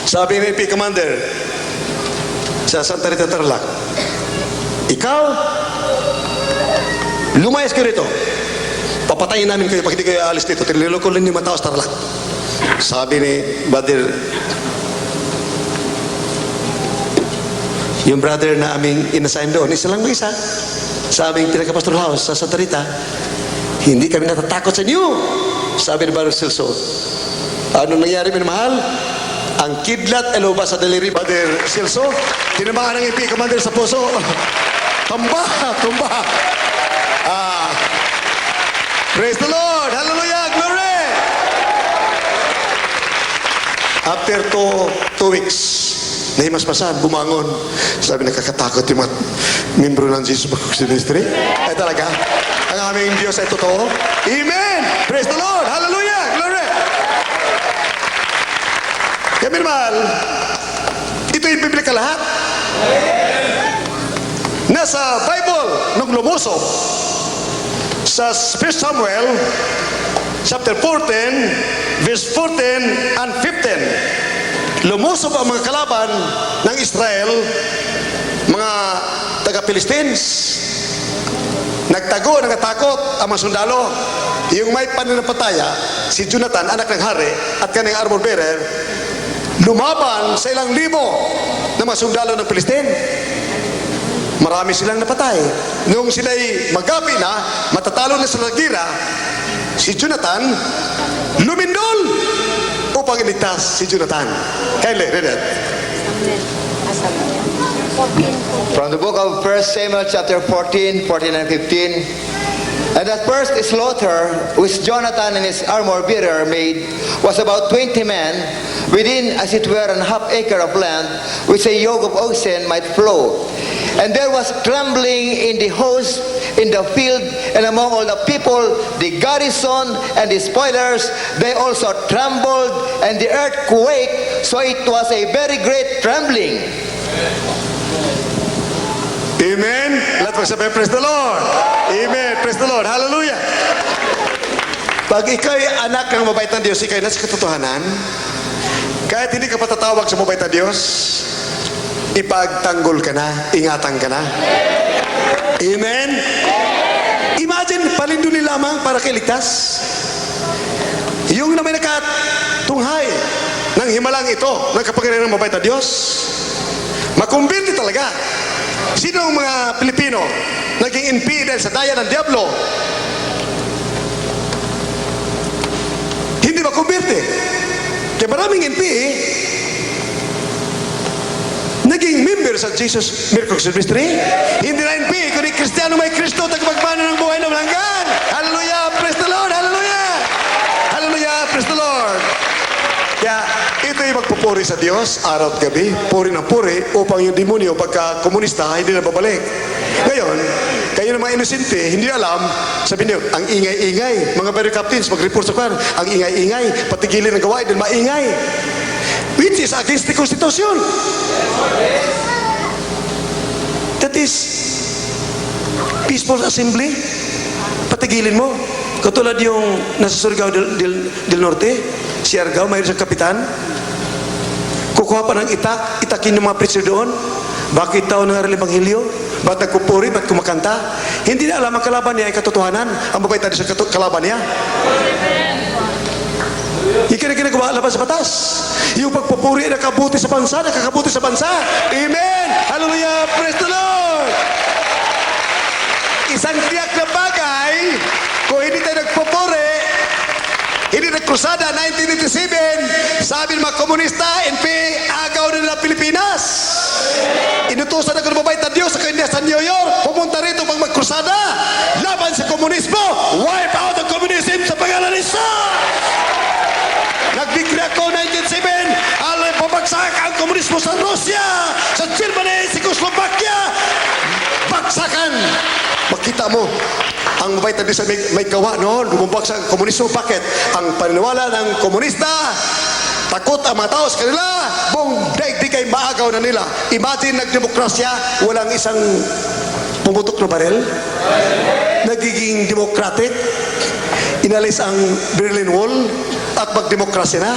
Sabi ni NP Commander sa Santa Rita Tarlac, ikaw, lumayas kayo rito. Papatayin namin kayo pag hindi kayo aalis dito. Tiniloko lang yung mga tao sa Tarlac. Sabi ni Brother, yung brother na aming inassign doon, isa lang mag-isa, sa aming pinaka-pastor house sa Santa Rita, hindi kami natatakot sa inyo. Sabi ni Brother Silso, ano nangyari, minamahal? Ang kidlat, eloba sa daliri, Brother Silso, tinamaan ng MP Commander sa puso. Tumba! Praise the Lord! Hallelujah! Glory! After two weeks, nahimasmasan, bumangon. Sabi, nakakatakot yung mga membro ng Jesus Baptist Ministry. Ay talaga, ang aming Diyos ay totoo. Amen! Praise the Lord! Hallelujah! Glory! Kaya mahal, ito yung Biblia lahat. Nasa Bible, nung lumusob, sa 1 Samuel, chapter 14, verse 14 and 15. Lumusob ang mga kalaban ng Israel, mga taga-Philistines. Nagtakot ang mga sundalo. Yung may pananampataya, si Jonathan, anak ng hari, at kanyang armor bearer, lumaban sa ilang libo na mga sundalo ng Philistine. Marami silang napatay. Noong sila'y magabi na, matatalo na sa gira, si Jonathan lumindol upang iligtas si Jonathan. Kindly read it. From the book of 1 Samuel chapter 14 and 15. And the first slaughter which Jonathan and his armor bearer made was about 20 men within as it were an half acre of land which a yoke of oxen might flow. And there was trembling in the host, in the field, and among all the people, the garrison and the spoilers, they also trembled, and the earth quaked, so it was a very great trembling. Amen. Let us say, praise the Lord. Amen. Praise the Lord. Hallelujah. Pag ikaw'y anak ng mabait na Diyos, ikaw'y nasa katotohanan, kahit hindi ka patatawag sa mabait na Diyos, ipagtanggol ka na, ingatan ka na. Amen. Imagine, palinduli lamang para kailigtas. Yung na may nakatunghay ng himalang ito, ng kapangyarihan ng mabait na Diyos, makumbirti talaga. Sino ang mga Pilipino naging NP dahil sa daya ng Diablo? Hindi makumbirti. Kaya maraming NP naging member sa Jesus Miracles Ministry. Hindi na NP, kundi Kristiyano may Kristo, tagapagmana ng buhay na malanggan. Hallelujah! Praise the Lord! Hallelujah! Hallelujah! Praise the Lord! Kaya ito'y magpupuri sa Diyos araw at gabi, puri ng puri, upang yung demonyo pagka komunista hindi na babalik. Ngayon, kayo ng mga inosente, hindi alam, sabihin niyo, ang ingay-ingay, mga barrio captains, mag-report sa kwan, ang ingay-ingay, patigilin ng gawain din maingay. Which is against the Constitution. That is peaceful assembly, patigilin mo. Katulad yung nasa Surigao del Norte, si Argao, mayroon siyang kapitan. Kukuha pa ng itakin yung mga preacher doon. Bakit tao nangaral Ebanghelyo? Ba't nagpupuri? Ba't kumakanta? Hindi na alam ang kalaban niya ay katotohanan. Ang mabait na sa kalaban niya. Ika na ginagawa laban sa batas. Yung pagpupuri ay nakabuti sa bansa, nakakabuti sa bansa. Amen! Hallelujah! Praise the Lord! Isang tiyak na bagay, kung hindi tayo nagpupuri, hindi nagkrusada, 1987, sabi ng mga komunista, NP, agaw na nila Pilipinas. Inutusan ako ng mabait na Diyos sa kanya sa New York, pumunta rito pag magkrusada, laban sa komunismo, wipe out ang communism sa pangalan ni Jesus. Nag-decree ako 1997, alam pabagsak ang komunismo sa Russia, sa Germany, sa Czechoslovakia, bagsakan. Makita mo, ang mabait na Diyos may gawa noon, bumabagsak ang komunismo. Bakit? Ang paniniwala ng komunista, takot ang mga tao sa kanila, buong daigdig ay maagaw na nila. Imagine, nagdemokrasya, walang isang pumutok na barel, nagiging democratic, inalis ang Berlin Wall, at magdemokrasya na.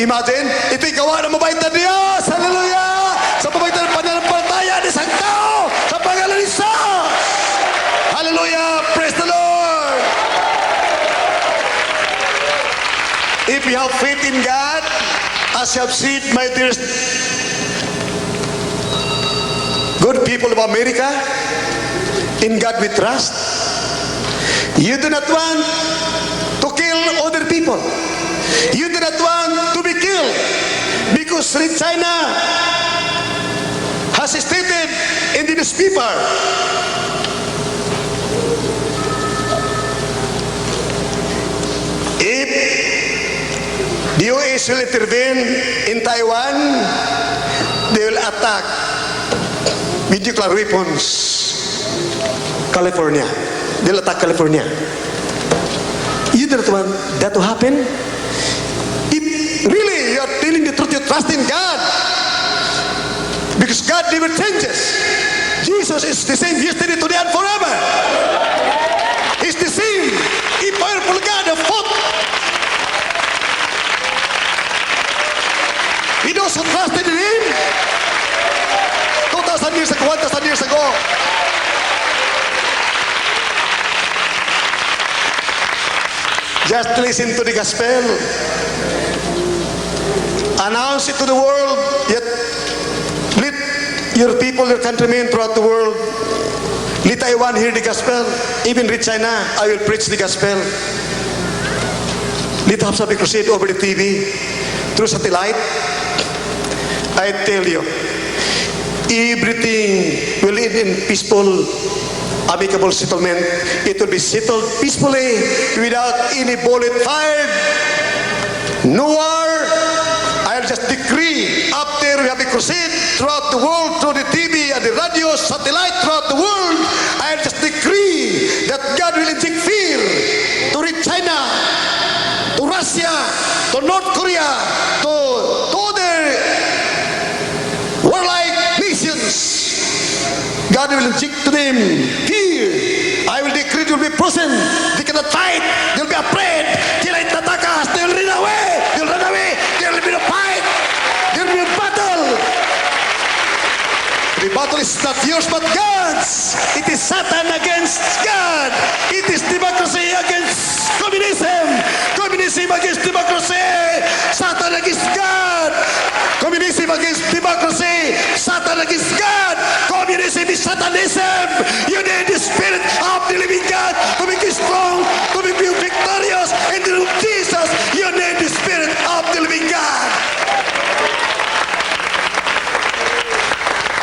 Imagine, ito'y gawa ng mabait na Diyos. Hallelujah! Sa mabait na pananampalataya ng isang tao, sa pangalan ni Jesus. Hallelujah! Praise the Lord! If you have faith in God, as you have seen, my dear good people of America, in God we trust. You do not want to kill other people. You do not want to be killed because China has stated in the newspaper, if the US will intervene in Taiwan, they will attack with nuclear weapons California. They'll attack California. You do not want that to happen? If really you are telling the truth, you trust in God. Because God never changes. Jesus is the same yesterday, today, and forever. He's the same. A powerful God of hope. He those who trusted in Him 2,000 years ago, 1,000 years ago. Just listen to the gospel. Announce it to the world. Yet let your people, your countrymen throughout the world, let Taiwan hear the gospel. Even with China, I will preach the gospel. Let Hapsabi crusade over the TV, through satellite. I tell you, everything will end in peaceful, amicable settlement. It will be settled peacefully without any bullet fired. No war. I'll just decree after we have a crusade throughout the world, through the TV and the radio, satellite throughout the world, I'll just decree that God will inject fear to reach China, to Russia, to North Korea, to other warlike nations. God will inject to them fear. I will decree they will be frozen. They cannot fight. They will be afraid. Kila itatakas. They will run away. They will run away. There will be no fight. There will be a battle. The battle is not yours but God's. It is Satan against God. It is democracy against communism. Communism against democracy. Satan against God. Communism against democracy. Satan against God. Communism is Satanism. You need the Spirit of the living God to make you strong, to make you victorious. In the name of Jesus, you need the Spirit of the living God.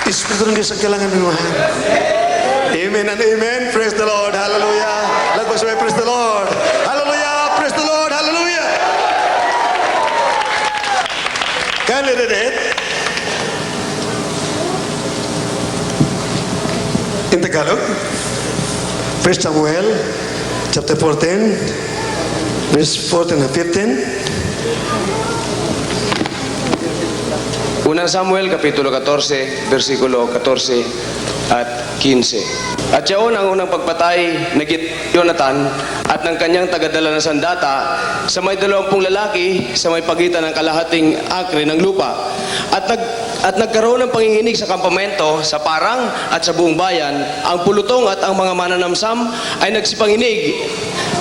Espiritu ng Diyos ang kailangan ng mahal. Amen and amen. Praise the Lord. Hallelujah. Lagpas may praise the Lord. Hallelujah. Praise the Lord. Hallelujah. Can you read it? In Tagalog. 1 Samuel chapter 14 verse 14 and 15. Unang Samuel, Kapitulo 14, versikulo 14 at 15. At siya ang unang pagpatay na Jonathan at ng kanyang tagadala ng sandata sa may 20 lalaki sa may pagitan ng kalahating akre ng lupa. At nagkaroon ng panginginig sa kampamento, sa parang at sa buong bayan. Ang pulutong at ang mga mananamsam ay nagsipanginig,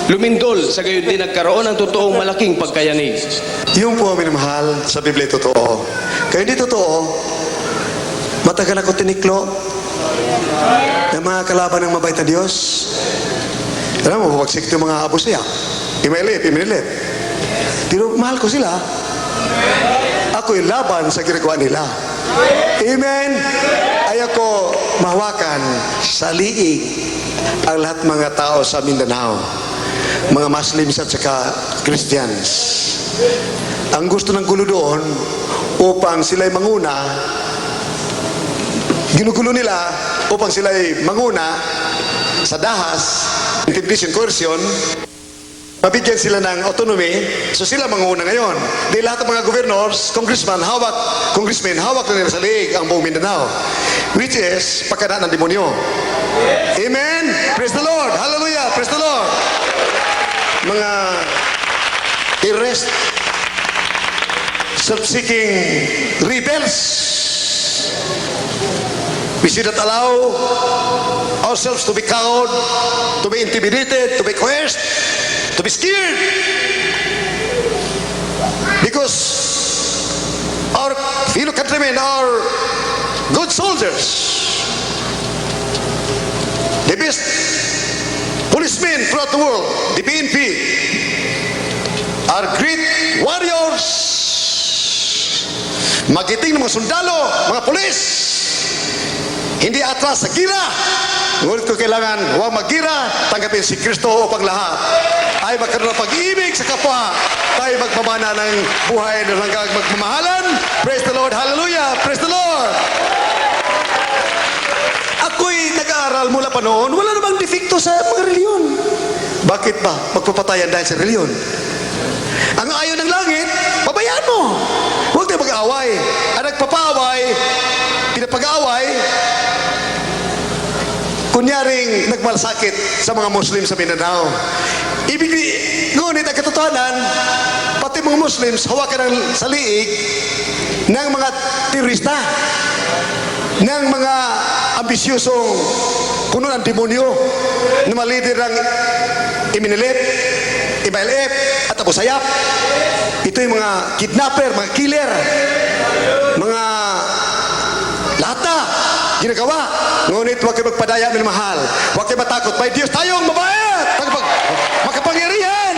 lumindol, sa gayon din nagkaroon ng totoong malaking pagkayanig. Yung po, minamahal, sa Biblia totoo. Kaya hindi totoo, matagal ako tiniklo ng mga kalaban ng mabait na Diyos. Alam mo, pagsik yung mga abo siya. Imilit. Pero mahal ko sila. Ako yung laban sa ginagawa nila. Amen. Ay ako mahawakan sa liig ang lahat mga tao sa Mindanao. Mga Muslims at saka Christians. Ang gusto ng gulo doon, upang sila'y manguna, ginugulo nila upang sila'y manguna sa dahas, intimidation, coercion, mabigyan sila ng autonomy, so sila manguna ngayon. Di lahat ng mga governors, congressmen, hawak na nila sa liig ang buong Mindanao, which is pagkana ng demonyo. Amen? Praise the Lord! Hallelujah! Praise the Lord! Mga terrorist, self-seeking rebels, we should not allow ourselves to be cowed, to be intimidated, to be coerced, to be scared. Because our fellow countrymen are good soldiers. The best policemen throughout the world, the PNP, are great warriors. Magiting ng mga sundalo, mga pulis, hindi atras sa gira. Ngunit ko kailangan huwag magira, tanggapin si Kristo upang lahat ay magkaroon ng pag-ibig sa kapwa. Tayo magpamana ng buhay na hanggang magmamahalan. Praise the Lord. Hallelujah. Praise the Lord. Ako'y nag-aaral mula pa noon, wala namang defekto sa mga reliyon. Bakit ba magpapatayan dahil sa reliyon? Ang ayaw ng langit, pabayaan mo. Huwag tayo mag-aaway. Ang nagpapaaway, pinapag-aaway, kunyaring nagmalasakit sa mga Muslim sa Mindanao. Ngunit ang katotohanan, pati mga Muslims hawakan ng saliig ng mga terorista, ng mga ambisyosong puno ng demonyo na mga lider ng Iminilip, Ibailip at Abu Sayyaf. Ito yung mga kidnapper, mga killer, mga lata ginagawa. Ngunit huwag kayo magpadaya, minamahal. Huwag kayo matakot. May Diyos tayong mabait, makapangyarihan.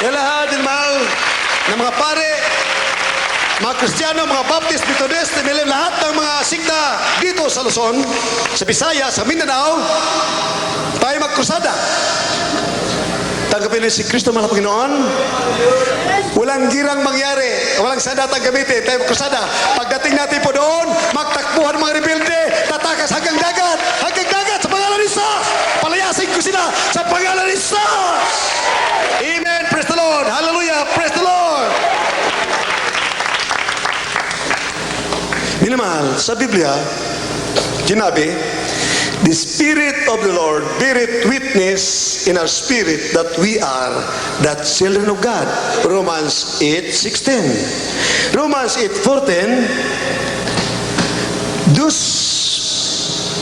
Yan lahat, mahal, ng mga pare, mga Kristiyano, mga Baptist, Methodist, lahat ng mga sikta dito sa Luzon, sa Visayas, sa Mindanao, tayo magkrusada. Tanggapin niyo si Kristo, mahal na Panginoon. Walang girang mangyari, walang sandatang gamitin, tayo magkrusada. Pagdating natin po doon, magtakbuhan mga rebelde, tatakas hanggang dagat sa pangalan ni Jesus. Palayasin ko sila sa pangalan ni Jesus. Amen. Praise the Lord. Hallelujah. Praise the Lord. Minamahal, sa Biblia, sinabi, the Spirit of the Lord beareth witness in our spirit that we are the children of God. Romans 8:16. Romans 8:14. Those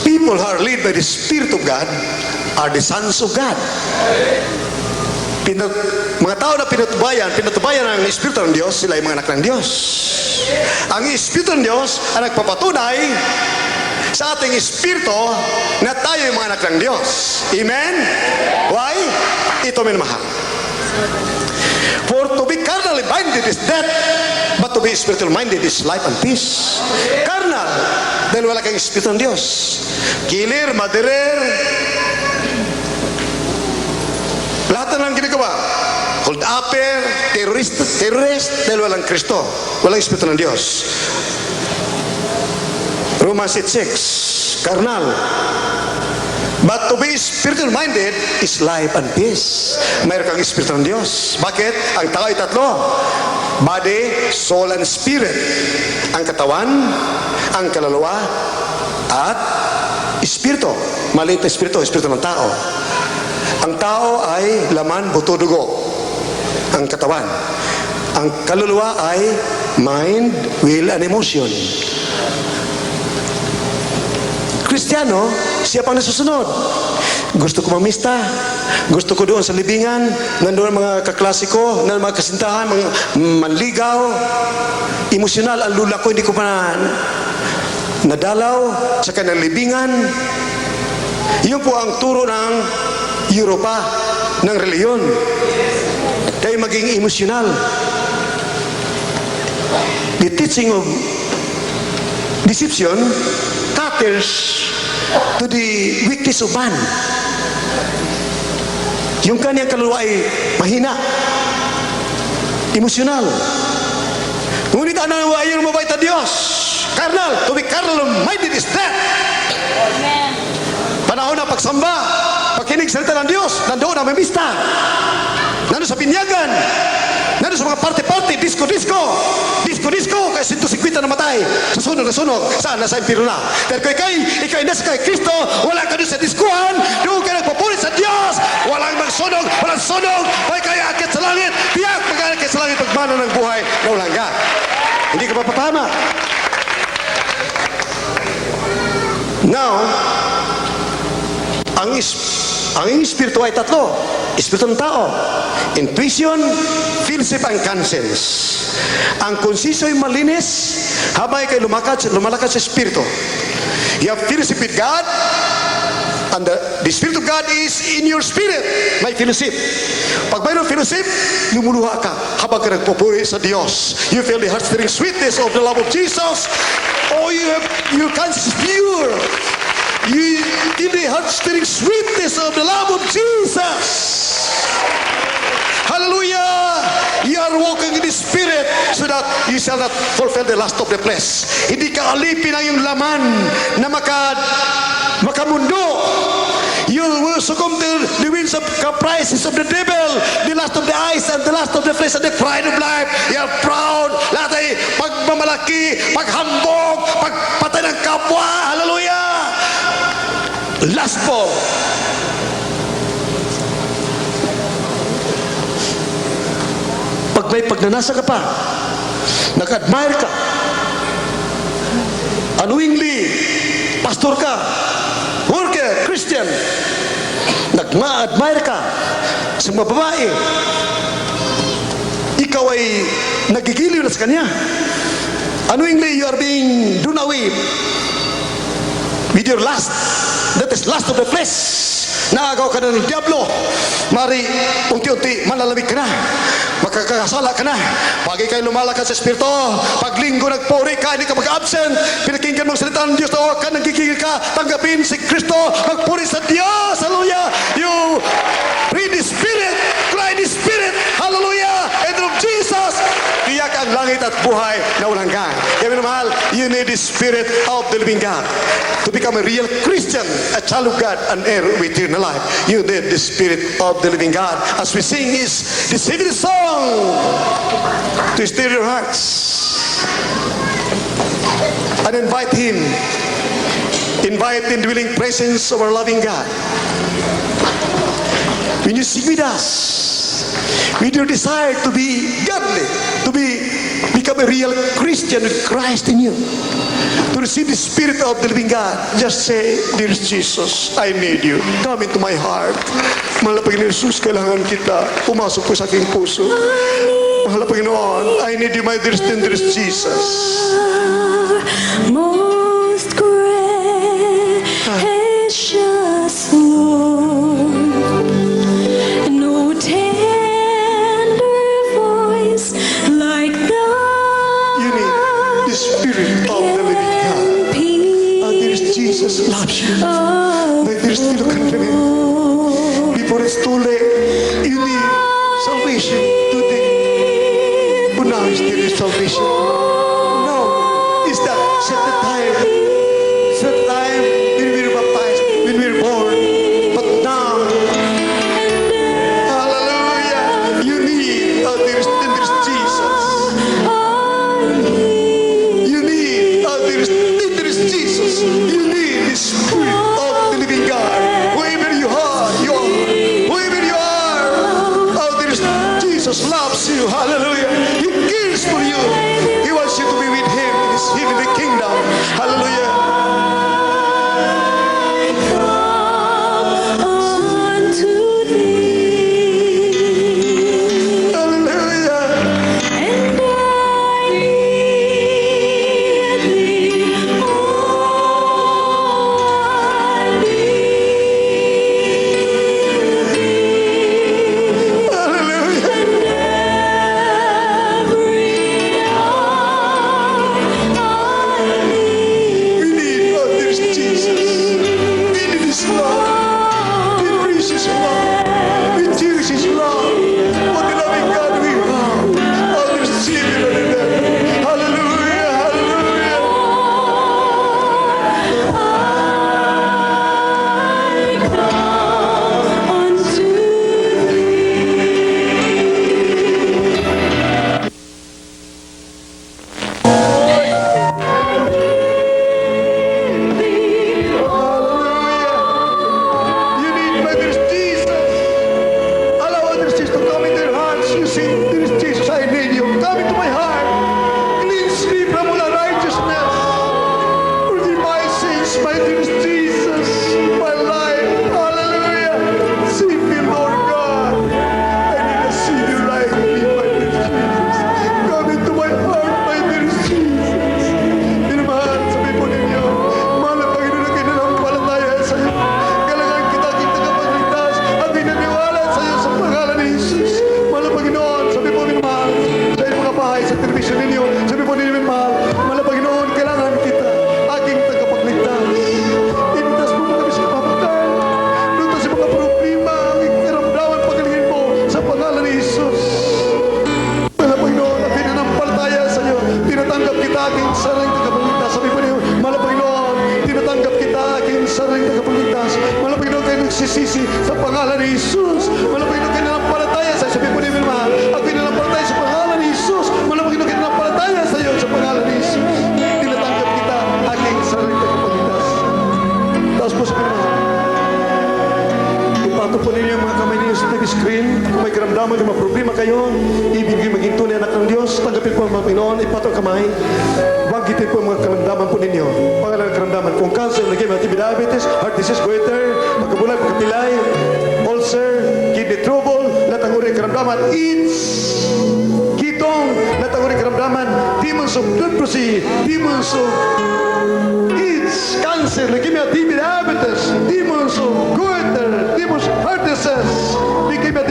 people who are led by the Spirit of God are the sons of God. Mga tao na pinatubayan ng Espiritu ng Diyos, sila ay mga anak ng Diyos. Ang Espiritu ng Diyos ang nagpapatunay sa ating espiritu na tayo yung mga anak ng Diyos. Amen? Why? Ito minamahal. For to be carnally minded is death, but to be spiritual minded is life and peace. Carnal, dahil wala kang espiritu ng Diyos. Kilir, madirer, lahat na lang ginagawa. Hold upper, terrorist, dahil walang Kristo. Walang espiritu ng Diyos. Romans 8:6, carnal. But to be spiritual minded is life and peace. Mayroon kang espiritu ng Diyos. Bakit? Ang tao ay tatlo. Body, soul, and spirit. Ang katawan, ang kaluluwa, at espiritu. Maliit na espiritu, espiritu ng tao. Ang tao ay laman, buto, dugo. Ang katawan. Ang kaluluwa ay mind, will, and emotion. Kristiyano, siya pang nasusunod. Gusto ko mamista, gusto ko doon sa libingan, nandoon ang mga kaklase ko, nandoon ang mga kasintahan, mga manligaw, emosyonal, ang lula ko, hindi ko pa nadalaw sa kanyang libingan. Yun po ang turo ng Europa, ng reliyon. Dahil maging emosyonal. The teaching of deception caters to the weakness of man. Yung kanyang kaluluwa ay mahina, emosyonal. Ngunit ang ayon mabait na Diyos, carnal, to be carnal-minded is death. Panahon na pagsamba, pakinig salita ng Diyos, nandoon ang mamista, nandoon sa binyagan, nandoon sa mga party-party, disco-disco, kaya 150 na matay, susunog na sunog, saan? Nasa impiro na. Dahil kung ikaw nasa kay Kristo, wala ka doon sa diskuhan, doon ka nagpapulit sa Diyos, walang magsunog, walang sunog, may kaya akit sa langit, tiyak mag-akit sa langit, pagmana ng buhay na walang ka. Hindi ka mapapama. Now, ang espiritu ay tatlo. Espiritu ng tao. Intuition, fellowship, and conscience. Ang konsensyo ay malinis habang kayo lumalakad sa espiritu. You have fellowship with God, and the Spirit of God is in your spirit. May fellowship. Pag mayroong fellowship, lumuluha ka habang ka nagpupuri sa Diyos. You feel the heart-stirring sweetness of the love of Jesus. Oh, your conscience is pure. You in the heart-stirring sweetness of the love of Jesus. Hallelujah! You are walking in the Spirit so that you shall not fulfill the lust of the flesh. Hindi ka alipin ang iyong laman na makamundo. You will succumb to the winds of caprices of the devil, the lust of the eyes and the lust of the flesh and the pride of life. You are proud. Lahat ay pagmamalaki, paghambog, pagpatay ng kapwa. Hallelujah! Lustful. Pag may pagnanasa ka pa, nag-admire ka, unknowingly, pastor ka, worker, Christian, nag-admire ka sa mga babae, ikaw ay nagigiliw na sa kanya. Unknowingly, you are being done away with your lust. That is lust of the flesh. Naagaw ka na ng Diablo. Mari, unti-unti, malalamig ka na. Makakasala ka na. Pagi kayo lumalakad sa Espiritu, pag linggo nagpuri ka, hindi ka mag-absent, pinakinggan mong salita ng Diyos, tawag ka, nagkikigil ka, tanggapin si Kristo, magpuri sa Diyos. Hallelujah! You read the Spirit, cry the Spirit. Hallelujah! In the name of Jesus, tiyak ang langit at buhay na walang hanggan. Kaya minamahal, you need the Spirit of the living God to become a real Christian, a child of God, and heir of eternal life. You need the Spirit of the living God. As we sing this evening song, to stir your hearts and invite Him, invite the indwelling presence of our loving God. When you sing with us, with your desire to be godly, to become a real Christian with Christ in you, to receive the Spirit of the living God, just say, dear Jesus, I need you. Come into my heart. Mahal na Panginoon Jesus, kailangan kita. Pumasok po sa aking puso. Mahal na Panginoon, I need you, my dear Jesus. Most gracious Lord, no tender voice like thine. You need the Spirit of the living God. Our dear Jesus loves you. My dear still countrymen, before it's too late, you need salvation today. But now is there is salvation. No, it's that set the time when we were baptized, when we were born. But now, hallelujah, you need there's Jesus. You need there's Jesus. You need ninyo. Sabi po ninyo, mahal, mahal na Panginoon, kailangan kita, aking tagapagligtas. Iligtas mo kami sa kapapagkan. Lutas sa mga problema, ang ikiramdaman pagalingin mo sa pangalan ni Jesus. Mahal na Panginoon, ang pinanampalataya sa iyo, tinatanggap kita aking saraling tagapagligtas. Sabi po ninyo, mahal na Panginoon, tinatanggap kita aking saraling tagapagligtas. Mahal na Panginoon, kayo nagsisisi sa pangalan ni Jesus. Mahal na Panginoon, kayo nanampalataya sa iyo. Sabi po ninyo, mahal, ako nanampalataya sa pangalan ni Jesus. Mahal na Panginoon, kayo nanampalataya sa iyo sa pangalan ni Jesus. Tinatanggap kita aking saraling tagapagligtas. Tapos po sabi naman, ipatong po ninyo yung mga kamay ninyo sa TV screen. Kung may karamdaman, kung may problema kayo, ibigay maging tunay anak ng Diyos. Tanggapin po ang mga Panginoon, ipatong kamay. Banggitin po ang mga karamdaman po ninyo. Pangalan ng karamdaman. Kung cancer, lagay mga diabetes, heart disease, goiter, pagkabulag, pagkapilay, ulcer, kidney trouble, lahat ang uri ng karamdaman, AIDS, kitong, lahat ang uri ng karamdaman, demons of leprosy, demons of AIDS, cancer, leukemia, diabetes, demons of goiter, demons of heart disease, leukemia,